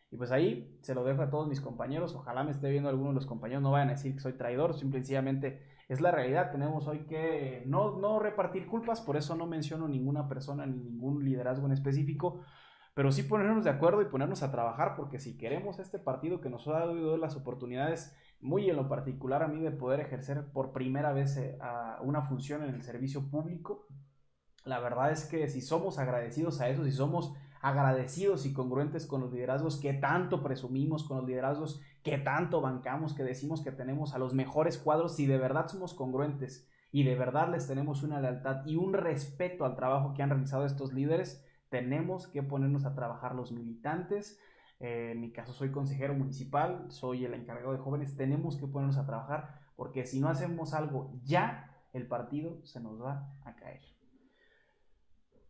Y pues ahí se lo dejo a todos mis compañeros. Ojalá me esté viendo alguno de los compañeros, no vayan a decir que soy traidor, simplemente es la realidad. Tenemos hoy que no repartir culpas, por eso no menciono ninguna persona ni ningún liderazgo en específico, pero sí ponernos de acuerdo y ponernos a trabajar, porque si queremos este partido que nos ha dado las oportunidades muy en lo particular a mí, de poder ejercer por primera vez una función en el servicio público. La verdad es que si somos agradecidos a eso, si somos agradecidos y congruentes con los liderazgos que tanto presumimos, con los liderazgos que tanto bancamos, que decimos que tenemos a los mejores cuadros, si de verdad somos congruentes y de verdad les tenemos una lealtad y un respeto al trabajo que han realizado estos líderes, tenemos que ponernos a trabajar los militantes. En mi caso soy consejero municipal, soy el encargado de jóvenes, tenemos que ponernos a trabajar porque si no hacemos algo ya, el partido se nos va a caer.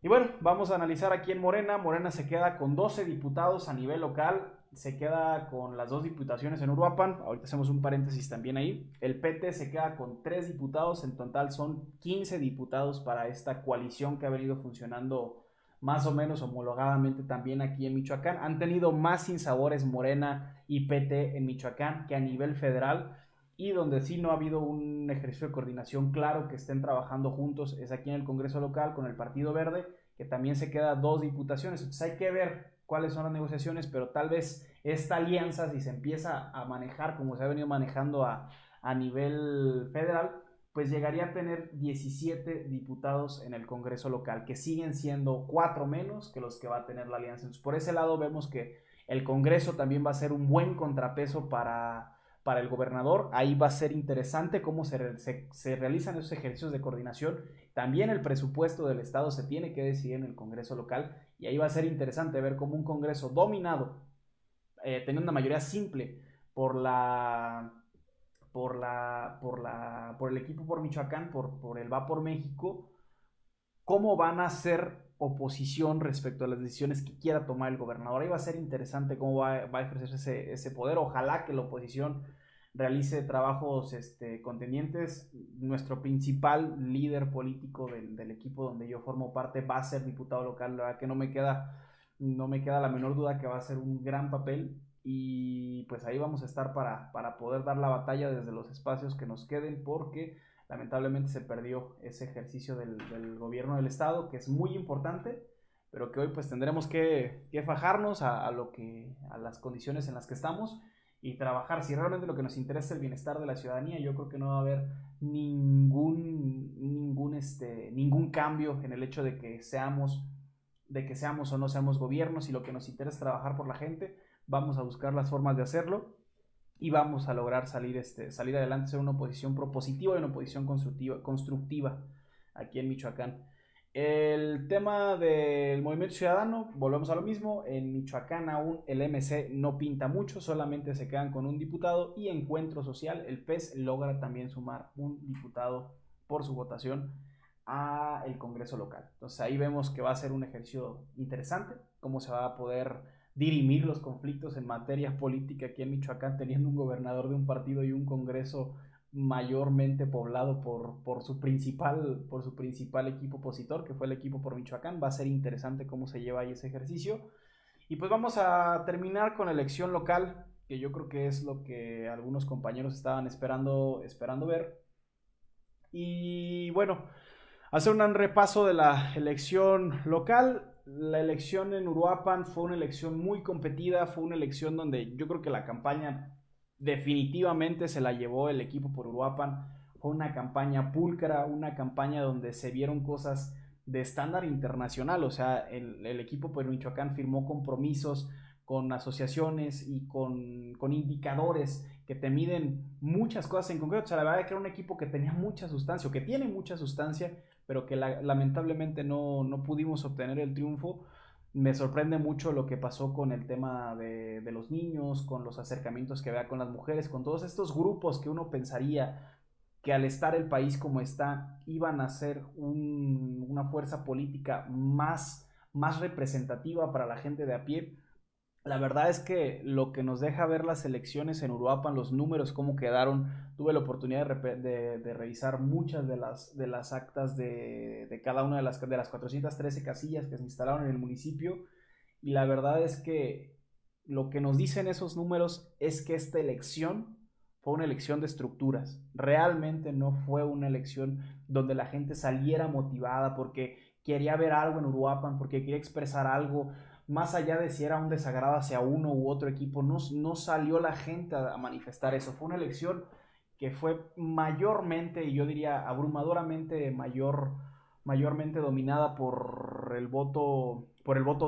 Y bueno, vamos a analizar aquí en Morena. Morena se queda con 12 diputados a nivel local, se queda con las 2 diputaciones en Uruapan, ahorita hacemos un paréntesis también ahí. El PT se queda con 3 diputados, en total son 15 diputados para esta coalición que ha venido funcionando más o menos homologadamente también aquí en Michoacán. Han tenido más sinsabores Morena y PT en Michoacán que a nivel federal, y donde sí no ha habido un ejercicio de coordinación claro, que estén trabajando juntos, es aquí en el Congreso local con el Partido Verde, que también se queda 2 diputaciones. Entonces hay que ver cuáles son las negociaciones, pero tal vez esta alianza, si se empieza a manejar como se ha venido manejando a nivel federal, pues llegaría a tener 17 diputados en el Congreso local, que siguen siendo 4 menos que los que va a tener la alianza. Entonces por ese lado vemos que el Congreso también va a ser un buen contrapeso para el gobernador. Ahí va a ser interesante cómo se realizan esos ejercicios de coordinación. También el presupuesto del Estado se tiene que decidir en el Congreso local, y ahí va a ser interesante ver cómo un Congreso dominado, teniendo una mayoría simple por por el equipo por Michoacán, por el Va por México, cómo van a hacer oposición respecto a las decisiones que quiera tomar el gobernador. Ahí va a ser interesante cómo va a ejercerse ese poder. Ojalá que la oposición realice trabajos contendientes. Nuestro principal líder político del equipo donde yo formo parte va a ser diputado local. La verdad que no me queda la menor duda que va a ser un gran papel, y pues ahí vamos a estar para poder dar la batalla desde los espacios que nos queden, porque lamentablemente se perdió ese ejercicio del gobierno del estado, que es muy importante, pero que hoy pues tendremos que fajarnos a las condiciones en las que estamos y trabajar. Si realmente lo que nos interesa es el bienestar de la ciudadanía, yo creo que no va a haber ningún cambio en el hecho de que seamos o no seamos gobierno. Si lo que nos interesa es trabajar por la gente, vamos a buscar las formas de hacerlo y vamos a lograr salir adelante, ser una oposición propositiva y una oposición constructiva aquí en Michoacán. El tema del movimiento ciudadano, volvemos a lo mismo. En Michoacán aún el MC no pinta mucho, solamente se quedan con un diputado, y Encuentro Social, el PES, logra también sumar un diputado por su votación a el Congreso local. Entonces ahí vemos que va a ser un ejercicio interesante, cómo se va a poder dirimir los conflictos en materia política aquí en Michoacán, teniendo un gobernador de un partido y un Congreso mayormente poblado por su principal equipo opositor, que fue el equipo por Michoacán. Va a ser interesante cómo se lleva ahí ese ejercicio. Y pues vamos a terminar con la elección local, que yo creo que es lo que algunos compañeros estaban esperando ver. Y bueno, hacer un repaso de la elección local. La elección en Uruapan fue una elección muy competida, fue una elección donde yo creo que la campaña definitivamente se la llevó el equipo por Uruapan. Fue una campaña pulcra, una campaña donde se vieron cosas de estándar internacional. O sea, el equipo por Michoacán firmó compromisos con asociaciones y con indicadores que te miden muchas cosas en concreto. O sea, la verdad es que era un equipo que tenía mucha sustancia, o que tiene mucha sustancia, pero que lamentablemente no pudimos obtener el triunfo. Me sorprende mucho lo que pasó con el tema de los niños, con los acercamientos que vea con las mujeres, con todos estos grupos que uno pensaría que al estar el país como está iban a ser una fuerza política más representativa para la gente de a pie. La verdad es que lo que nos deja ver las elecciones en Uruapan, los números, cómo quedaron. Tuve la oportunidad de revisar muchas de las actas de cada una de las 413 casillas que se instalaron en el municipio, y la verdad es que lo que nos dicen esos números es que esta elección fue una elección de estructuras. Realmente no fue una elección donde la gente saliera motivada porque quería ver algo en Uruapan, porque quería expresar algo. más allá de si era un desagrado hacia uno u otro equipo, no salió la gente a manifestar eso. Fue una elección que fue mayormente, y yo diría abrumadoramente mayormente dominada por el voto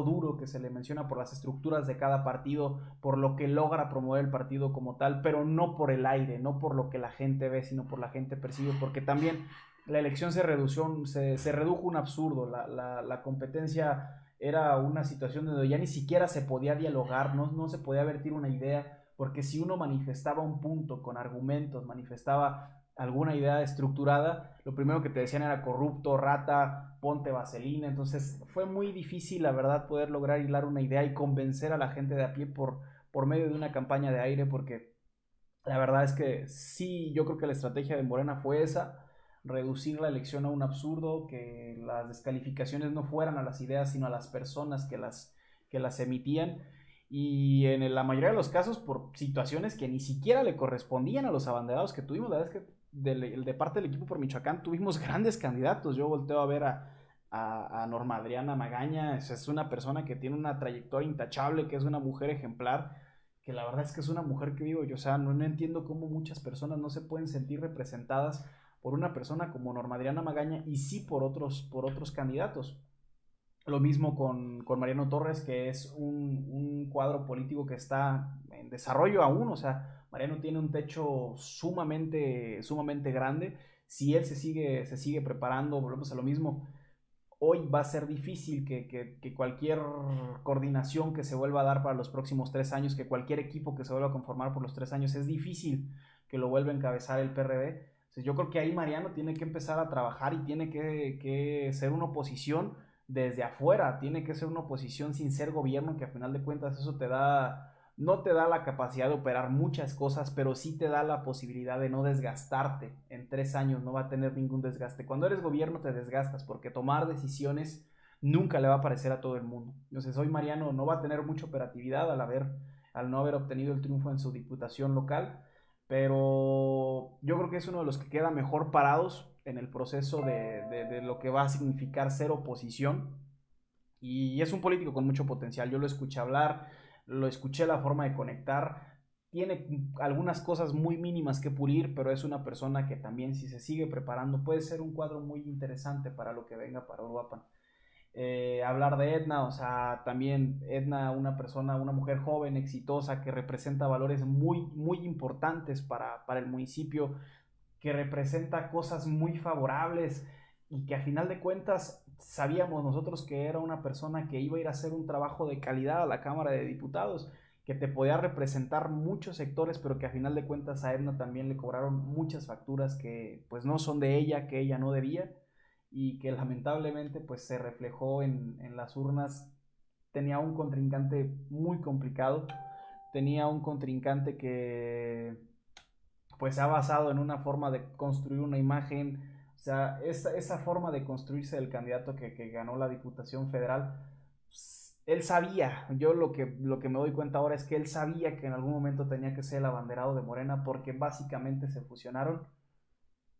duro que se le menciona, por las estructuras de cada partido, por lo que logra promover el partido como tal, pero no por el aire, no por lo que la gente ve, sino por la gente percibe, porque también la elección se redujo a un absurdo, la competencia era una situación donde ya ni siquiera se podía dialogar, no se podía vertir una idea, porque si uno manifestaba un punto con argumentos, manifestaba alguna idea estructurada, lo primero que te decían era corrupto, rata, ponte vaselina. Entonces fue muy difícil, la verdad, poder lograr hilar una idea y convencer a la gente de a pie por medio de una campaña de aire, porque la verdad es que sí, yo creo que la estrategia de Morena fue esa, reducir la elección a un absurdo, que las descalificaciones no fueran a las ideas, sino a las personas que las emitían. Y en la mayoría de los casos por situaciones que ni siquiera le correspondían a los abanderados que tuvimos. La verdad es que de parte del equipo por Michoacán tuvimos grandes candidatos. Yo volteo a ver a Norma Adriana Magaña, es una persona que tiene una trayectoria intachable, que es una mujer ejemplar, que la verdad es que es una mujer que digo yo, o sea, no entiendo cómo muchas personas no se pueden sentir representadas por una persona como Norma Adriana Magaña y sí por otros candidatos. Lo mismo con Mariano Torres, que es un cuadro político que está en desarrollo aún. O sea, Mariano tiene un techo sumamente grande. Si él se sigue preparando, volvemos a lo mismo. Hoy va a ser difícil que cualquier coordinación que se vuelva a dar para los próximos 3 años, que cualquier equipo que se vuelva a conformar por los 3 años, es difícil que lo vuelva a encabezar el PRD. Entonces, yo creo que ahí Mariano tiene que empezar a trabajar y tiene que ser una oposición desde afuera, tiene que ser una oposición sin ser gobierno, que a final de cuentas eso no te da la capacidad de operar muchas cosas, pero sí te da la posibilidad de no desgastarte. En 3 años no va a tener ningún desgaste. Cuando eres gobierno te desgastas, porque tomar decisiones nunca le va a parecer a todo el mundo. Entonces hoy Mariano no va a tener mucha operatividad al no haber obtenido el triunfo en su diputación local, pero yo creo que es uno de los que queda mejor parados en el proceso de lo que va a significar ser oposición. Y es un político con mucho potencial. Yo lo escuché hablar, lo escuché la forma de conectar. Tiene algunas cosas muy mínimas que pulir, pero es una persona que también, si se sigue preparando, puede ser un cuadro muy interesante para lo que venga para Uruapan. Hablar de Edna, o sea, también Edna, una mujer joven, exitosa, que representa valores muy importantes para el municipio, que representa cosas muy favorables y que a final de cuentas sabíamos nosotros que era una persona que iba a ir a hacer un trabajo de calidad a la Cámara de Diputados, que te podía representar muchos sectores, pero que a final de cuentas a Edna también le cobraron muchas facturas que pues no son de ella, que ella no debía, y que lamentablemente pues se reflejó en las urnas. Tenía un contrincante muy complicado, tenía un contrincante que pues se ha basado en una forma de construir una imagen. O sea, esa forma de construirse del candidato que ganó la Diputación Federal, pues, él sabía, yo lo que me doy cuenta ahora es que él sabía que en algún momento tenía que ser el abanderado de Morena, porque básicamente se fusionaron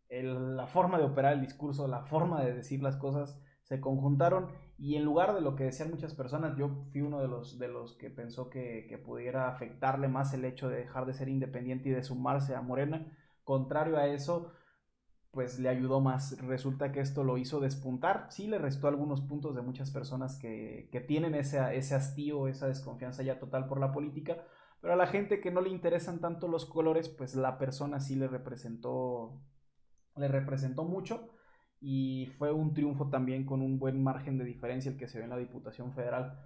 la forma de operar el discurso, la forma de decir las cosas, se conjuntaron, y en lugar de lo que decían muchas personas, yo fui uno de los que pensó que pudiera afectarle más el hecho de dejar de ser independiente y de sumarse a Morena. Contrario a eso, pues le ayudó más. Resulta que esto lo hizo despuntar. Sí le restó algunos puntos de muchas personas que tienen ese hastío, esa desconfianza ya total por la política, pero a la gente que no le interesan tanto los colores, pues la persona sí le representó mucho, y fue un triunfo también con un buen margen de diferencia el que se ve en la Diputación Federal.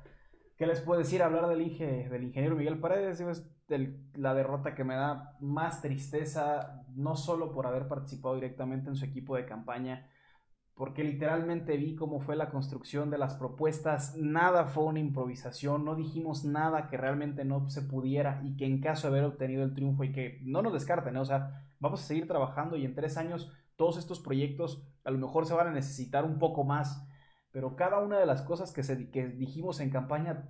¿Qué les puedo decir? Hablar del ingeniero Miguel Paredes es la derrota que me da más tristeza, no solo por haber participado directamente en su equipo de campaña, porque literalmente vi cómo fue la construcción de las propuestas. Nada fue una improvisación, no dijimos nada que realmente no se pudiera, y que en caso de haber obtenido el triunfo, y que no nos descarten, ¿eh? O sea, vamos a seguir trabajando, y en 3 años todos estos proyectos a lo mejor se van a necesitar un poco más, pero cada una de las cosas que dijimos en campaña,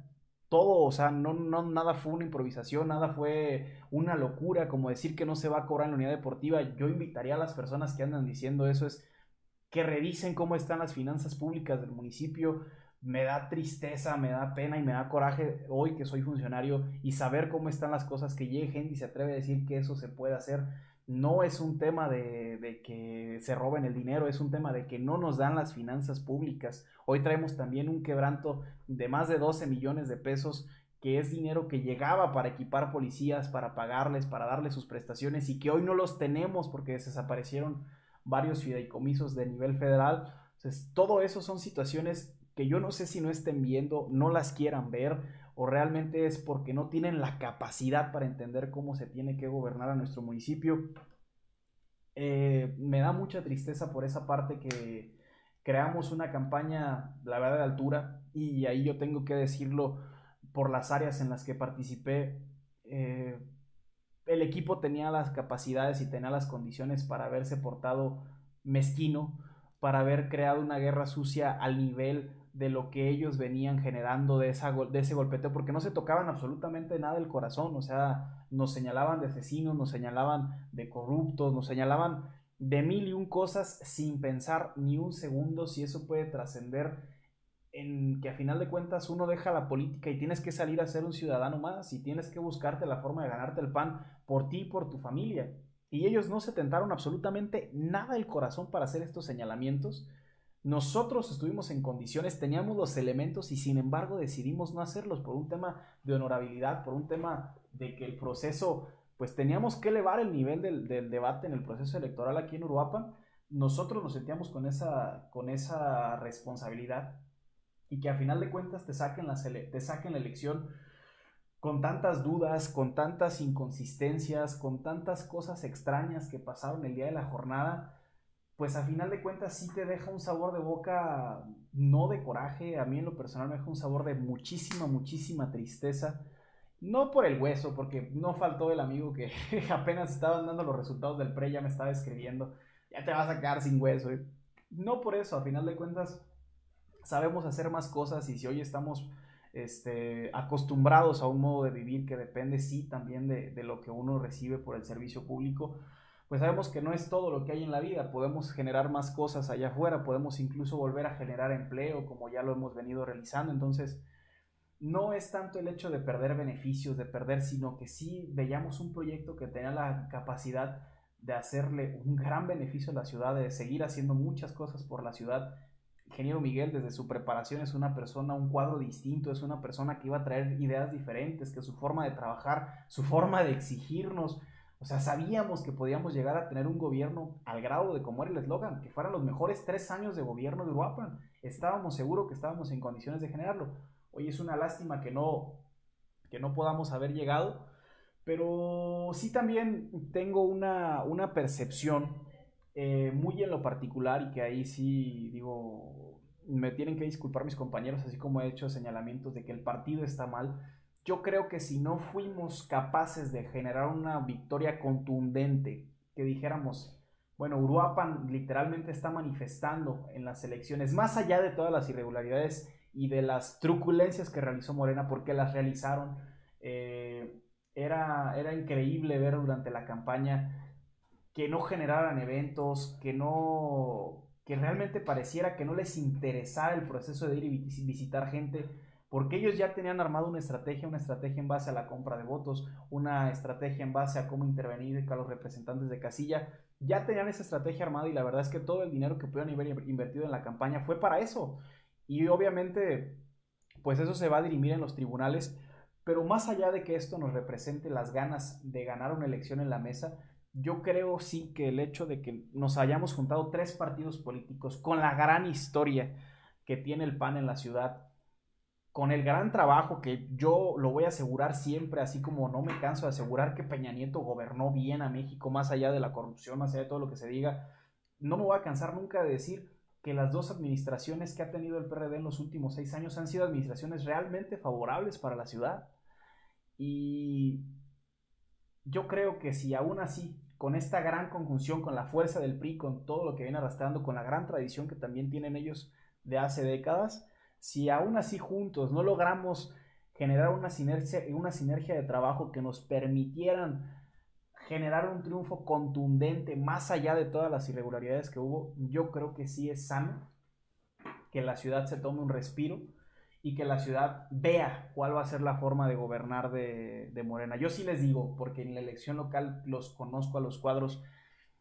todo, o sea, nada fue una improvisación, nada fue una locura, como decir que no se va a cobrar en la unidad deportiva. Yo invitaría a las personas que andan diciendo eso, es que revisen cómo están las finanzas públicas del municipio, me da tristeza, me da pena y me da coraje hoy que soy funcionario y saber cómo están las cosas, que llegue gente y se atreve a decir que eso se puede hacer. No es un tema de que se roben el dinero, es un tema de que no nos dan las finanzas públicas. Hoy traemos también un quebranto de más de 12 millones de pesos, que es dinero que llegaba para equipar policías, para pagarles, para darles sus prestaciones, y que hoy no los tenemos porque desaparecieron varios fideicomisos de nivel federal. Entonces, todo eso son situaciones que yo no sé si no estén viendo, no las quieran ver, o realmente es porque no tienen la capacidad para entender cómo se tiene que gobernar a nuestro municipio. Me da mucha tristeza por esa parte, que creamos una campaña, la verdad, de altura, y ahí yo tengo que decirlo por las áreas en las que participé. eh, el equipo tenía las capacidades y tenía las condiciones para haberse portado mezquino, para haber creado una guerra sucia al nivel de lo que ellos venían generando de ese golpeteo, porque no se tocaban absolutamente nada del corazón. O sea, nos señalaban de asesinos, nos señalaban de corruptos, nos señalaban de mil y un cosas sin pensar ni un segundo si eso puede trascender en que a final de cuentas uno deja la política y tienes que salir a ser un ciudadano más, y tienes que buscarte la forma de ganarte el pan por ti y por tu familia. Y ellos no se tentaron absolutamente nada el corazón para hacer estos señalamientos. Nosotros estuvimos en condiciones, teníamos los elementos, y sin embargo decidimos no hacerlos por un tema de honorabilidad, por un tema de que el proceso, pues teníamos que elevar el nivel del debate en el proceso electoral aquí en Uruapan. Nosotros nos sentíamos con esa responsabilidad, y que a final de cuentas te saquen la elección con tantas dudas, con tantas inconsistencias, con tantas cosas extrañas que pasaron el día de la jornada. Pues a final de cuentas sí te deja un sabor de boca, no de coraje. A mí en lo personal me deja un sabor de muchísima, muchísima tristeza. No por el hueso, porque no faltó el amigo que apenas estaban dando los resultados del pre, ya me estaba escribiendo, ya te vas a quedar sin hueso. No por eso, a final de cuentas sabemos hacer más cosas, y si hoy estamos acostumbrados a un modo de vivir que depende, sí, también de lo que uno recibe por el servicio público, pues sabemos que no es todo lo que hay en la vida. Podemos generar más cosas allá afuera, podemos incluso volver a generar empleo como ya lo hemos venido realizando. Entonces, no es tanto el hecho de perder beneficios, de perder, sino que sí veíamos un proyecto que tenía la capacidad de hacerle un gran beneficio a la ciudad, de seguir haciendo muchas cosas por la ciudad. Ingeniero Miguel, desde su preparación, es una persona, un cuadro distinto, es una persona que iba a traer ideas diferentes, que su forma de trabajar, su forma de exigirnos, o sea, sabíamos que podíamos llegar a tener un gobierno al grado de, como era el eslogan, que fueran los mejores 3 años de gobierno de Uruapan. Estábamos seguros que estábamos en condiciones de generarlo. Hoy es una lástima que no podamos haber llegado, pero sí también tengo una percepción muy en lo particular, y que ahí sí digo, me tienen que disculpar mis compañeros, así como he hecho señalamientos de que el partido está mal. Yo creo que si no fuimos capaces de generar una victoria contundente, que dijéramos, bueno, Uruapan literalmente está manifestando en las elecciones, más allá de todas las irregularidades y de las truculencias que realizó Morena, porque las realizaron. Era increíble ver durante la campaña que no generaran eventos, que realmente pareciera que no les interesara el proceso de ir y visitar gente, porque ellos ya tenían armado una estrategia en base a la compra de votos, una estrategia en base a cómo intervenir con los representantes de casilla. Ya tenían esa estrategia armada, y la verdad es que todo el dinero que pudieron haber invertido en la campaña fue para eso. Y obviamente, pues eso se va a dirimir en los tribunales. Pero más allá de que esto nos represente las ganas de ganar una elección en la mesa, yo creo sí que el hecho de que nos hayamos juntado tres partidos políticos con la gran historia que tiene el PAN en la ciudad, con el gran trabajo que yo lo voy a asegurar siempre, así como no me canso de asegurar que Peña Nieto gobernó bien a México, más allá de la corrupción, más allá de todo lo que se diga, no me voy a cansar nunca de decir que las dos administraciones que ha tenido el PRD en los últimos 6 años han sido administraciones realmente favorables para la ciudad. Y yo creo que si aún así, con esta gran conjunción, con la fuerza del PRI, con todo lo que viene arrastrando, con la gran tradición que también tienen ellos de hace décadas, si aún así juntos no logramos generar una sinergia de trabajo que nos permitieran generar un triunfo contundente más allá de todas las irregularidades que hubo, yo creo que sí es sano que la ciudad se tome un respiro y que la ciudad vea cuál va a ser la forma de gobernar de Morena. Yo sí les digo, porque en la elección local los conozco a los cuadros,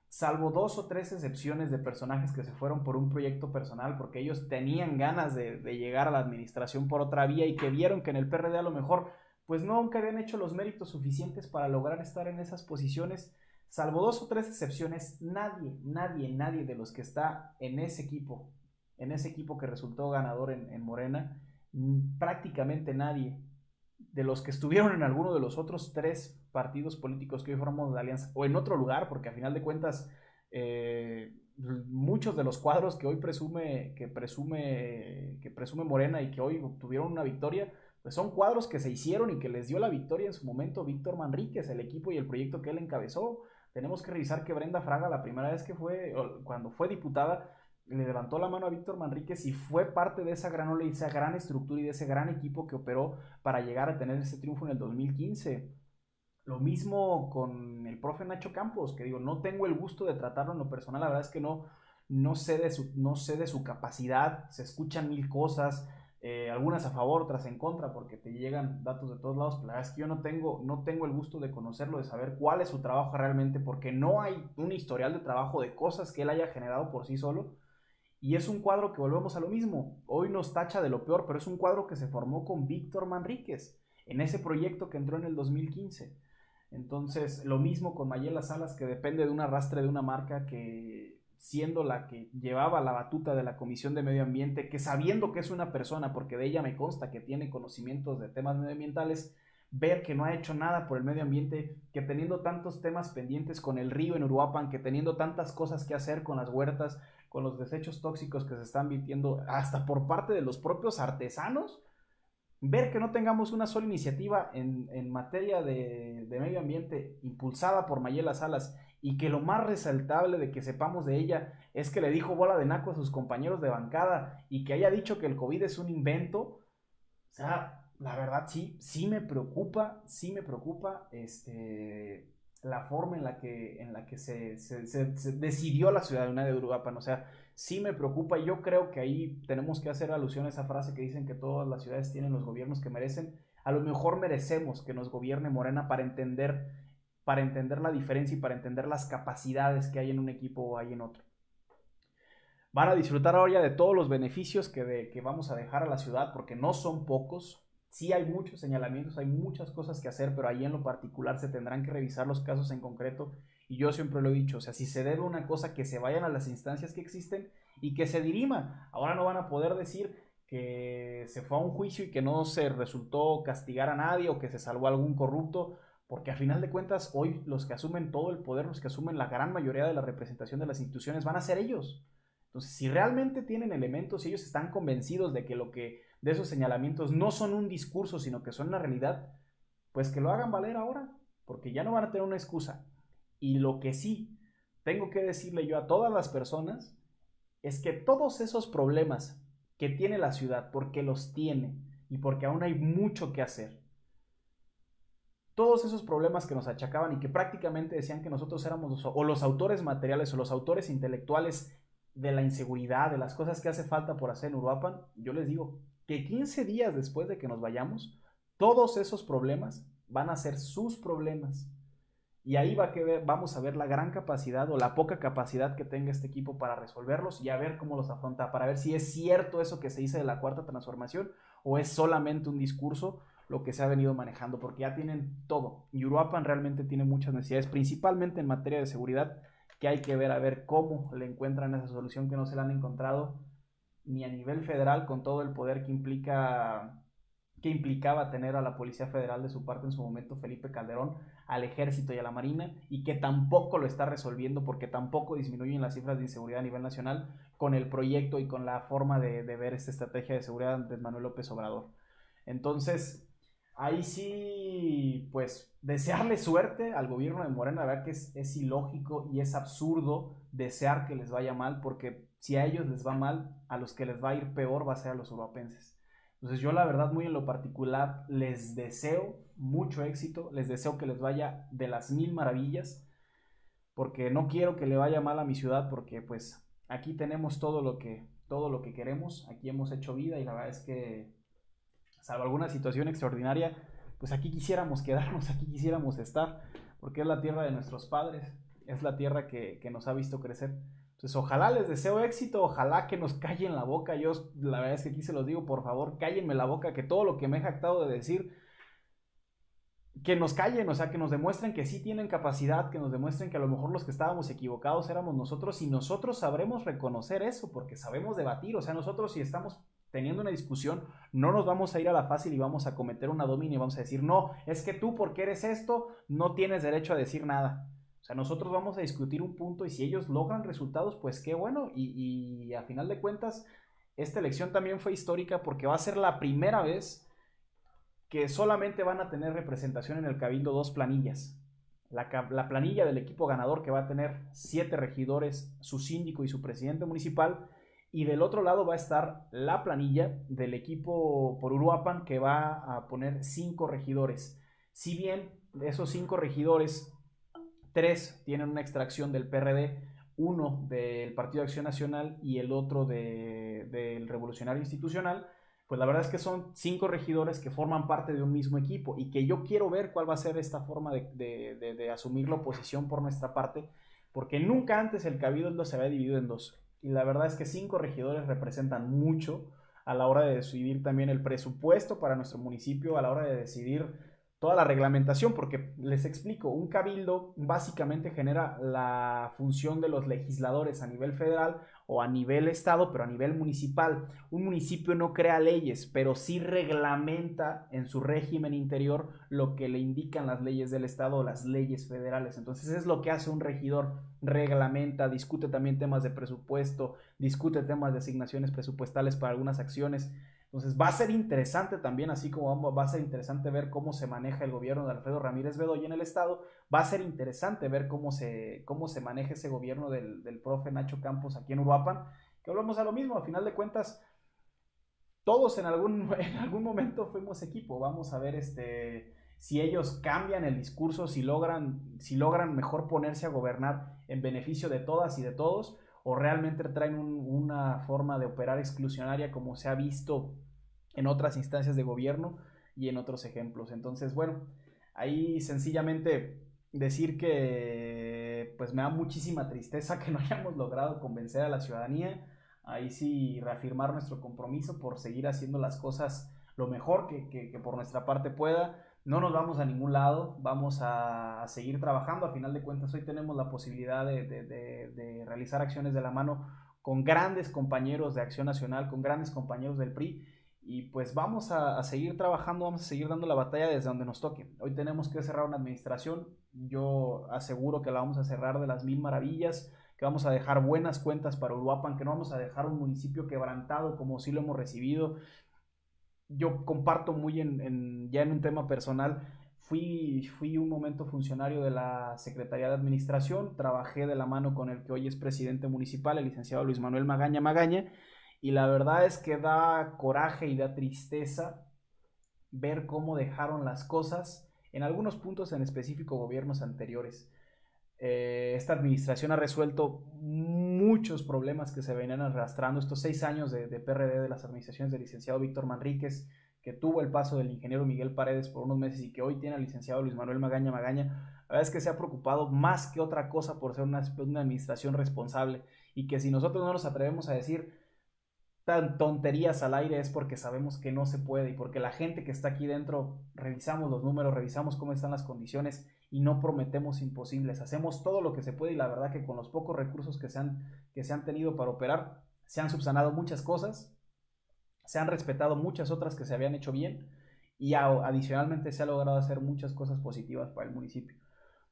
salvo 2 o 3 excepciones de personajes que se fueron por un proyecto personal, porque ellos tenían ganas de llegar a la administración por otra vía y que vieron que en el PRD a lo mejor pues nunca habían hecho los méritos suficientes para lograr estar en esas posiciones. Salvo 2 o 3 excepciones, nadie de los que está en ese equipo que resultó ganador en Morena, prácticamente nadie de los que estuvieron en alguno de los otros 3 partidos políticos que hoy formamos la alianza, o en otro lugar, porque a final de cuentas, muchos de los cuadros que hoy presume Morena y que hoy obtuvieron una victoria, pues son cuadros que se hicieron y que les dio la victoria en su momento Víctor Manríquez, el equipo y el proyecto que él encabezó. Tenemos que revisar que Brenda Fraga, la primera vez que cuando fue diputada, le levantó la mano a Víctor Manríquez y fue parte de esa gran ola y esa gran estructura y de ese gran equipo que operó para llegar a tener ese triunfo en el 2015. Lo mismo con el profe Nacho Campos, que digo, no tengo el gusto de tratarlo en lo personal, la verdad es que no sé de su capacidad, se escuchan mil cosas, algunas a favor, otras en contra, porque te llegan datos de todos lados, pero la verdad es que yo no tengo el gusto de conocerlo, de saber cuál es su trabajo realmente, porque no hay un historial de trabajo de cosas que él haya generado por sí solo. Y es un cuadro que volvemos a lo mismo. Hoy nos tacha de lo peor, pero es un cuadro que se formó con Víctor Manríquez en ese proyecto que entró en el 2015. Entonces, lo mismo con Mayela Salas, que depende de un arrastre de una marca que, siendo la que llevaba la batuta de la Comisión de Medio Ambiente, que sabiendo que es una persona, porque de ella me consta que tiene conocimientos de temas medioambientales, ver que no ha hecho nada por el medio ambiente, que teniendo tantos temas pendientes con el río en Uruapan, que teniendo tantas cosas que hacer con las huertas, con los desechos tóxicos que se están virtiendo hasta por parte de los propios artesanos, ver que no tengamos una sola iniciativa en materia de medio ambiente impulsada por Mayela Salas y que lo más resaltable de que sepamos de ella es que le dijo bola de naco a sus compañeros de bancada y que haya dicho que el COVID es un invento, o sea, la verdad sí me preocupa la forma en la que se decidió la ciudadanía de Uruapan, o sea, sí me preocupa y yo creo que ahí tenemos que hacer alusión a esa frase que dicen que todas las ciudades tienen los gobiernos que merecen, a lo mejor merecemos que nos gobierne Morena para entender la diferencia y para entender las capacidades que hay en un equipo o hay en otro. Van a disfrutar ahora de todos los beneficios que vamos a dejar a la ciudad, porque no son pocos. Sí hay muchos señalamientos, hay muchas cosas que hacer, pero ahí en lo particular se tendrán que revisar los casos en concreto. Y yo siempre lo he dicho, o sea, si se debe una cosa, que se vayan a las instancias que existen y que se dirima. Ahora no van a poder decir que se fue a un juicio y que no se resultó castigar a nadie o que se salvó a algún corrupto, porque a final de cuentas hoy los que asumen todo el poder, los que asumen la gran mayoría de la representación de las instituciones van a ser ellos. Entonces, si realmente tienen elementos y ellos están convencidos de que de esos señalamientos no son un discurso, sino que son una realidad, pues que lo hagan valer ahora, porque ya no van a tener una excusa. Y lo que sí tengo que decirle yo a todas las personas es que todos esos problemas que tiene la ciudad, porque los tiene y porque aún hay mucho que hacer, todos esos problemas que nos achacaban y que prácticamente decían que nosotros éramos los autores materiales o los autores intelectuales de la inseguridad, de las cosas que hace falta por hacer en Uruapan, yo les digo que 15 días después de que nos vayamos, todos esos problemas van a ser sus problemas. Y ahí vamos a ver la gran capacidad o la poca capacidad que tenga este equipo para resolverlos y a ver cómo los afronta, para ver si es cierto eso que se dice de la cuarta transformación o es solamente un discurso lo que se ha venido manejando, porque ya tienen todo. Y Uruapan realmente tiene muchas necesidades, principalmente en materia de seguridad, que hay que ver a ver cómo le encuentran esa solución que no se la han encontrado ni a nivel federal con todo el poder que implicaba tener a la Policía Federal de su parte en su momento Felipe Calderón, al Ejército y a la Marina, y que tampoco lo está resolviendo porque tampoco disminuyen las cifras de inseguridad a nivel nacional con el proyecto y con la forma de ver esta estrategia de seguridad de Manuel López Obrador. Entonces, ahí sí, pues desearle suerte al gobierno de Morena, la verdad que es ilógico y es absurdo desear que les vaya mal, porque si a ellos les va mal, a los que les va a ir peor va a ser a los uruapenses. Entonces yo la verdad muy en lo particular les deseo mucho éxito, les deseo que les vaya de las mil maravillas, porque no quiero que le vaya mal a mi ciudad, porque pues aquí tenemos todo todo lo que queremos, aquí hemos hecho vida y la verdad es que, salvo alguna situación extraordinaria, pues aquí quisiéramos quedarnos, aquí quisiéramos estar, porque es la tierra de nuestros padres, es la tierra que nos ha visto crecer. Entonces, ojalá les deseo éxito, ojalá que nos callen la boca. Yo, la verdad es que aquí se los digo, por favor, cállenme la boca, que todo lo que me he jactado de decir, que nos callen, o sea, que nos demuestren que sí tienen capacidad, que nos demuestren que a lo mejor los que estábamos equivocados éramos nosotros y nosotros sabremos reconocer eso, porque sabemos debatir, o sea, nosotros si estamos teniendo una discusión, no nos vamos a ir a la fácil y vamos a cometer una domina y vamos a decir, no, es que tú porque eres esto, no tienes derecho a decir nada. O sea, nosotros vamos a discutir un punto y si ellos logran resultados, pues qué bueno. Y a final de cuentas, esta elección también fue histórica porque va a ser la primera vez que solamente van a tener representación en el Cabildo dos planillas. La planilla del equipo ganador, que va a tener 7 regidores, su síndico y su presidente municipal, y del otro lado va a estar la planilla del equipo por Uruapan, que va a poner 5 regidores. Si bien esos 5 regidores, 3 tienen una extracción del PRD, uno del Partido de Acción Nacional y el otro del Revolucionario Institucional, pues la verdad es que son 5 regidores que forman parte de un mismo equipo y que yo quiero ver cuál va a ser esta forma de asumir la oposición por nuestra parte, porque nunca antes el Cabildo se había dividido en dos. Y la verdad es que 5 regidores representan mucho a la hora de decidir también el presupuesto para nuestro municipio, a la hora de decidir toda la reglamentación, porque les explico, un cabildo básicamente genera la función de los legisladores a nivel federal o a nivel estado, pero a nivel municipal. Un municipio no crea leyes, pero sí reglamenta en su régimen interior lo que le indican las leyes del estado o las leyes federales. Entonces es lo que hace un regidor, reglamenta, discute también temas de presupuesto, discute temas de asignaciones presupuestales para algunas acciones. Entonces va a ser interesante también, así como va a ser interesante ver cómo se maneja el gobierno de Alfredo Ramírez Bedoya en el estado, va a ser interesante ver cómo se maneja ese gobierno del profe Nacho Campos aquí en Uruapan, que volvemos a lo mismo, a final de cuentas, todos en algún momento fuimos equipo, vamos a ver si ellos cambian el discurso, si logran mejor ponerse a gobernar en beneficio de todas y de todos, o realmente traen una forma de operar exclusionaria como se ha visto en otras instancias de gobierno y en otros ejemplos. Entonces, bueno, ahí sencillamente decir que pues me da muchísima tristeza que no hayamos logrado convencer a la ciudadanía. Ahí sí reafirmar nuestro compromiso por seguir haciendo las cosas lo mejor que por nuestra parte pueda. No nos vamos a ningún lado, vamos a seguir trabajando. A final de cuentas, hoy tenemos la posibilidad de realizar acciones de la mano con grandes compañeros de Acción Nacional, con grandes compañeros del PRI, y pues vamos a seguir trabajando, vamos a seguir dando la batalla desde donde nos toque. Hoy tenemos que cerrar una administración, yo aseguro que la vamos a cerrar de las mil maravillas, que vamos a dejar buenas cuentas para Uruapan, que no vamos a dejar un municipio quebrantado como sí lo hemos recibido. Yo comparto muy ya en un tema personal, fui un momento funcionario de la Secretaría de Administración, trabajé de la mano con el que hoy es presidente municipal, el licenciado Luis Manuel Magaña Magaña, y la verdad es que da coraje y da tristeza ver cómo dejaron las cosas en algunos puntos en específico gobiernos anteriores. Esta administración ha resuelto muchos problemas que se venían arrastrando estos 6 años de PRD de las administraciones del licenciado Víctor Manríquez, que tuvo el paso del ingeniero Miguel Paredes por unos meses y que hoy tiene al licenciado Luis Manuel Magaña Magaña. La verdad es que se ha preocupado más que otra cosa por ser una administración responsable, y que si nosotros no nos atrevemos a decir tan tonterías al aire es porque sabemos que no se puede y porque la gente que está aquí dentro revisamos los números, revisamos cómo están las condiciones y no prometemos imposibles, hacemos todo lo que se puede, y la verdad que con los pocos recursos que se han tenido para operar se han subsanado muchas cosas, se han respetado muchas otras que se habían hecho bien, y adicionalmente se ha logrado hacer muchas cosas positivas para el municipio.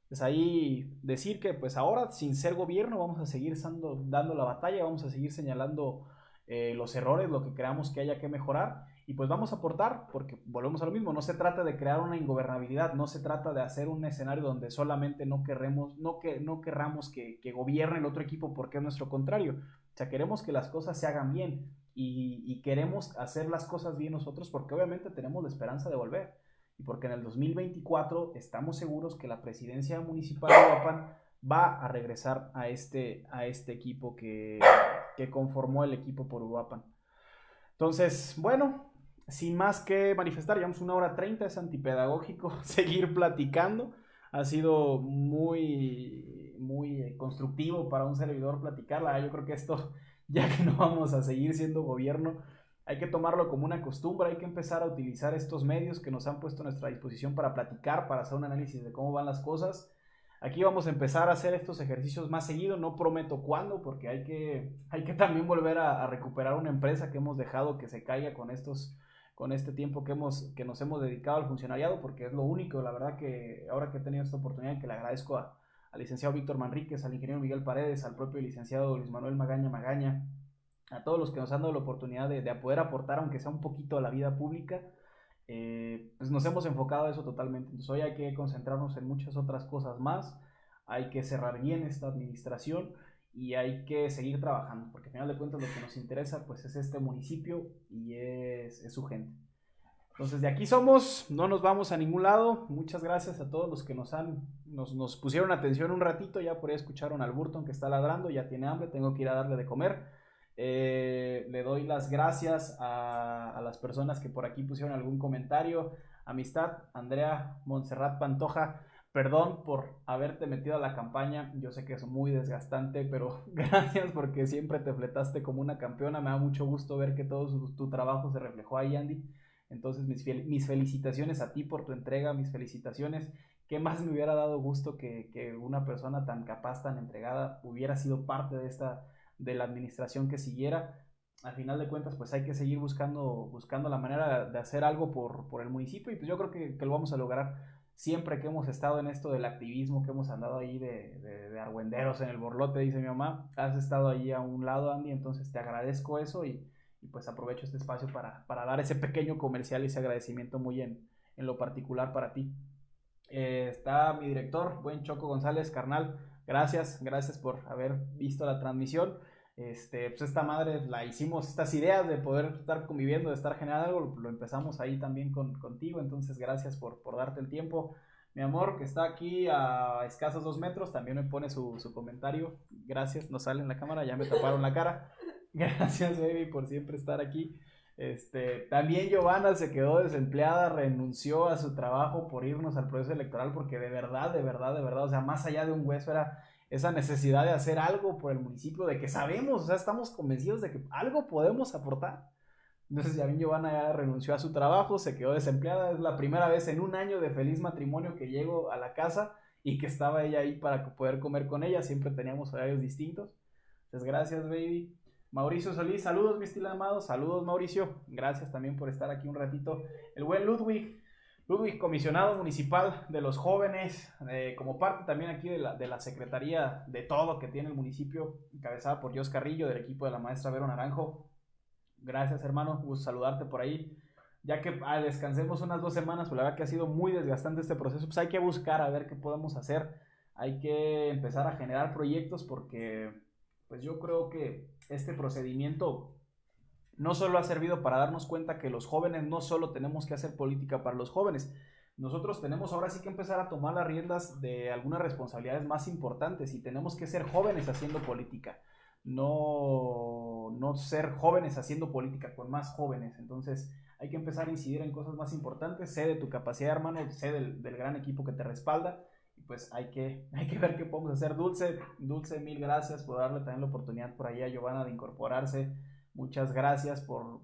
Pues ahí decir que pues ahora sin ser gobierno vamos a seguir dando la batalla, vamos a seguir señalando los errores, lo que creamos que haya que mejorar, y pues vamos a aportar, porque volvemos a lo mismo, no se trata de crear una ingobernabilidad, no se trata de hacer un escenario donde solamente no querramos que gobierne el otro equipo porque es nuestro contrario. O sea, queremos que las cosas se hagan bien, y queremos hacer las cosas bien nosotros porque obviamente tenemos la esperanza de volver, y porque en el 2024 estamos seguros que la presidencia municipal de Uruapan va a regresar a este equipo que conformó el equipo por Uruapan. Entonces, bueno, sin más que manifestar, llevamos 1 hora 30, es antipedagógico seguir platicando. Ha sido muy constructivo para un servidor platicarla. Yo creo que esto, ya que no vamos a seguir siendo gobierno, hay que tomarlo como una costumbre, hay que empezar a utilizar estos medios que nos han puesto a nuestra disposición para platicar, para hacer un análisis de cómo van las cosas. Aquí vamos a empezar a hacer estos ejercicios más seguido, no prometo cuándo, porque hay que también volver a recuperar una empresa que hemos dejado que se caiga con este tiempo que nos hemos dedicado al funcionariado, porque es lo único, la verdad, que ahora que he tenido esta oportunidad, que le agradezco al licenciado Víctor Manríquez, al ingeniero Miguel Paredes, al propio licenciado Luis Manuel Magaña, a todos los que nos han dado la oportunidad de poder aportar, aunque sea un poquito, a la vida pública. Pues nos hemos enfocado a eso totalmente. Entonces hoy hay que concentrarnos en muchas otras cosas más, hay que cerrar bien esta administración y hay que seguir trabajando, porque al final de cuentas lo que nos interesa pues es este municipio y es su gente. Entonces de aquí somos, no nos vamos a ningún lado. Muchas gracias a todos los que nos pusieron atención un ratito. Ya por ahí escucharon al Burton que está ladrando, ya tiene hambre, tengo que ir a darle de comer. Le doy las gracias a las personas que por aquí pusieron algún comentario. Amistad, Andrea Montserrat Pantoja, perdón por haberte metido a la campaña, yo sé que es muy desgastante, pero gracias porque siempre te fletaste como una campeona. Me da mucho gusto ver que todo tu trabajo se reflejó ahí, Andy. Entonces mis felicitaciones a ti por tu entrega, mis felicitaciones. ¿Qué más me hubiera dado gusto que una persona tan capaz, tan entregada, hubiera sido parte de la administración que siguiera? Al final de cuentas, pues hay que seguir buscando la manera de hacer algo por el municipio, y pues yo creo que lo vamos a lograr. Siempre que hemos estado en esto del activismo, que hemos andado ahí de argüenderos en el borlote, dice mi mamá, has estado ahí a un lado, Andy, entonces te agradezco eso, y pues aprovecho este espacio para dar ese pequeño comercial y ese agradecimiento muy en lo particular para ti. Está mi director, buen Choco González, carnal, gracias por haber visto la transmisión. Pues esta madre la hicimos, estas ideas de poder estar conviviendo, de estar generando algo, lo empezamos ahí también contigo, entonces gracias por darte el tiempo. Mi amor, que está aquí a escasos 2 metros, también me pone su comentario. Gracias, no sale en la cámara, ya me taparon la cara. Gracias, baby, por siempre estar aquí. También Giovanna se quedó desempleada, renunció a su trabajo por irnos al proceso electoral, porque de verdad, o sea, más allá de un hueso era esa necesidad de hacer algo por el municipio, de que sabemos, o sea, estamos convencidos de que algo podemos aportar. Entonces ya bien, Giovanna ya renunció a su trabajo, se quedó desempleada. Es la primera vez en un año de feliz matrimonio que llego a la casa y que estaba ella ahí para poder comer con ella. Siempre teníamos horarios distintos. Entonces gracias, baby. Mauricio Solís, saludos, mi estilo amado. Saludos, Mauricio. Gracias también por estar aquí un ratito. El buen Ludwig, comisionado municipal de los jóvenes, como parte también aquí de la secretaría de todo que tiene el municipio, encabezada por Dios Carrillo, del equipo de la maestra Vero Naranjo. Gracias, hermano, gusto saludarte por ahí. Ya que descansemos unas 2 semanas, pues la verdad que ha sido muy desgastante este proceso, pues hay que buscar a ver qué podemos hacer. Hay que empezar a generar proyectos, porque pues yo creo que este procedimiento no solo ha servido para darnos cuenta que los jóvenes no solo tenemos que hacer política para los jóvenes, nosotros tenemos ahora sí que empezar a tomar las riendas de algunas responsabilidades más importantes, y tenemos que ser jóvenes haciendo política, no ser jóvenes haciendo política con más jóvenes. Entonces hay que empezar a incidir en cosas más importantes. Sé de tu capacidad, hermano, sé del gran equipo que te respalda, y pues hay que ver qué podemos hacer. Dulce, mil gracias por darle también la oportunidad por ahí a Giovanna de incorporarse. Muchas gracias por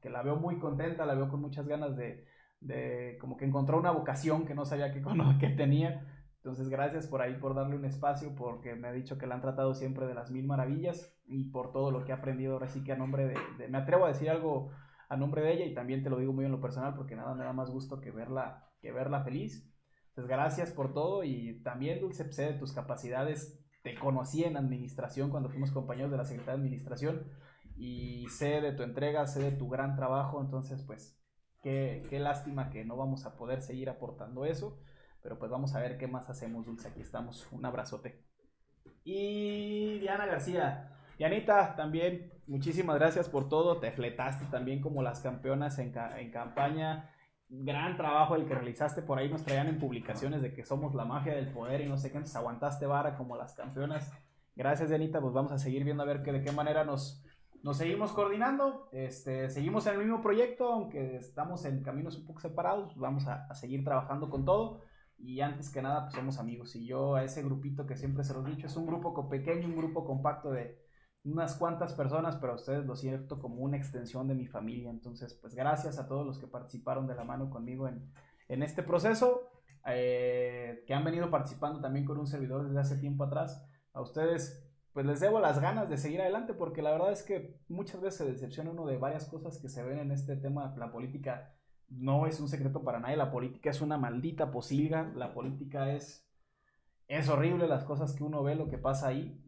que la veo muy contenta, la veo con muchas ganas de como que encontró una vocación que no sabía que tenía. Entonces gracias por ahí, por darle un espacio, porque me ha dicho que la han tratado siempre de las mil maravillas, y por todo lo que ha aprendido. Ahora sí que a nombre me atrevo a decir algo a nombre de ella, y también te lo digo muy en lo personal, porque nada me da más gusto que verla feliz. Entonces gracias por todo, y también, Dulce, sé de tus capacidades. Te conocí en administración cuando fuimos compañeros de la Secretaría de Administración, y sé de tu entrega, sé de tu gran trabajo. Entonces pues qué lástima que no vamos a poder seguir aportando eso, pero pues vamos a ver qué más hacemos, Dulce. Aquí estamos, un abrazote. Y Diana García, Dianita, también muchísimas gracias por todo. Te fletaste también como las campeonas en campaña. Gran trabajo el que realizaste. Por ahí nos traían en publicaciones de que somos la mafia del poder y no sé qué, entonces aguantaste vara como las campeonas. Gracias, Dianita, pues vamos a seguir viendo a ver de qué manera nos seguimos coordinando. Seguimos en el mismo proyecto, aunque estamos en caminos un poco separados, pues vamos a seguir trabajando con todo. Y antes que nada, pues somos amigos. Y yo a ese grupito que siempre se los he dicho, es un grupo pequeño, un grupo compacto de unas cuantas personas, pero a ustedes lo siento como una extensión de mi familia. Entonces, pues gracias a todos los que participaron de la mano conmigo en este proceso, que han venido participando también con un servidor desde hace tiempo atrás. A ustedes, pues les debo las ganas de seguir adelante, porque la verdad es que muchas veces se decepciona uno de varias cosas que se ven en este tema. La política no es un secreto para nadie, la política es una maldita posilga, la política es horrible, las cosas que uno ve, lo que pasa ahí,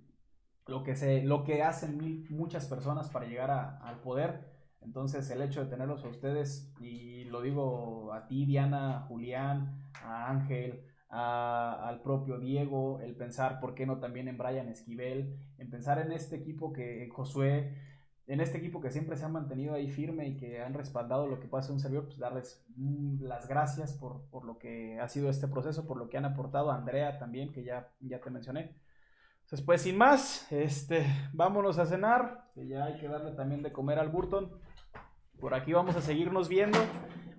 lo que hacen muchas personas para llegar al poder. Entonces el hecho de tenerlos a ustedes, y lo digo a ti, Diana, a Julián, a Ángel, al propio Diego, el pensar por qué no también en Brian Esquivel, en pensar en este equipo que Josué, en este equipo que siempre se ha mantenido ahí firme y que han respaldado lo que pasa en un servidor, pues darles las gracias por lo que ha sido este proceso, por lo que han aportado. A Andrea también, que ya te mencioné. Entonces, pues sin más, vámonos a cenar, que ya hay que darle también de comer al Burton. Por aquí vamos a seguirnos viendo.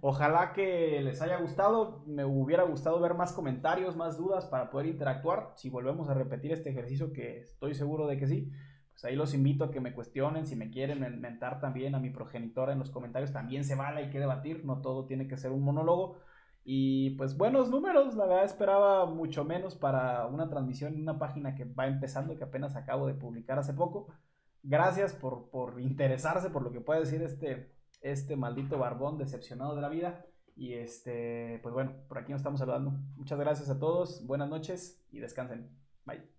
Ojalá que les haya gustado. Me hubiera gustado ver más comentarios, más dudas para poder interactuar. Si volvemos a repetir este ejercicio, que estoy seguro de que sí, pues ahí los invito a que me cuestionen. Si me quieren mentar también a mi progenitora en los comentarios, también se vale, hay que debatir. No todo tiene que ser un monólogo. Y pues buenos números, la verdad esperaba mucho menos para una transmisión en una página que va empezando, que apenas acabo de publicar hace poco. Gracias por interesarse por lo que puede decir este maldito barbón decepcionado de la vida. Y pues bueno, por aquí nos estamos saludando. Muchas gracias a todos, buenas noches y descansen. Bye.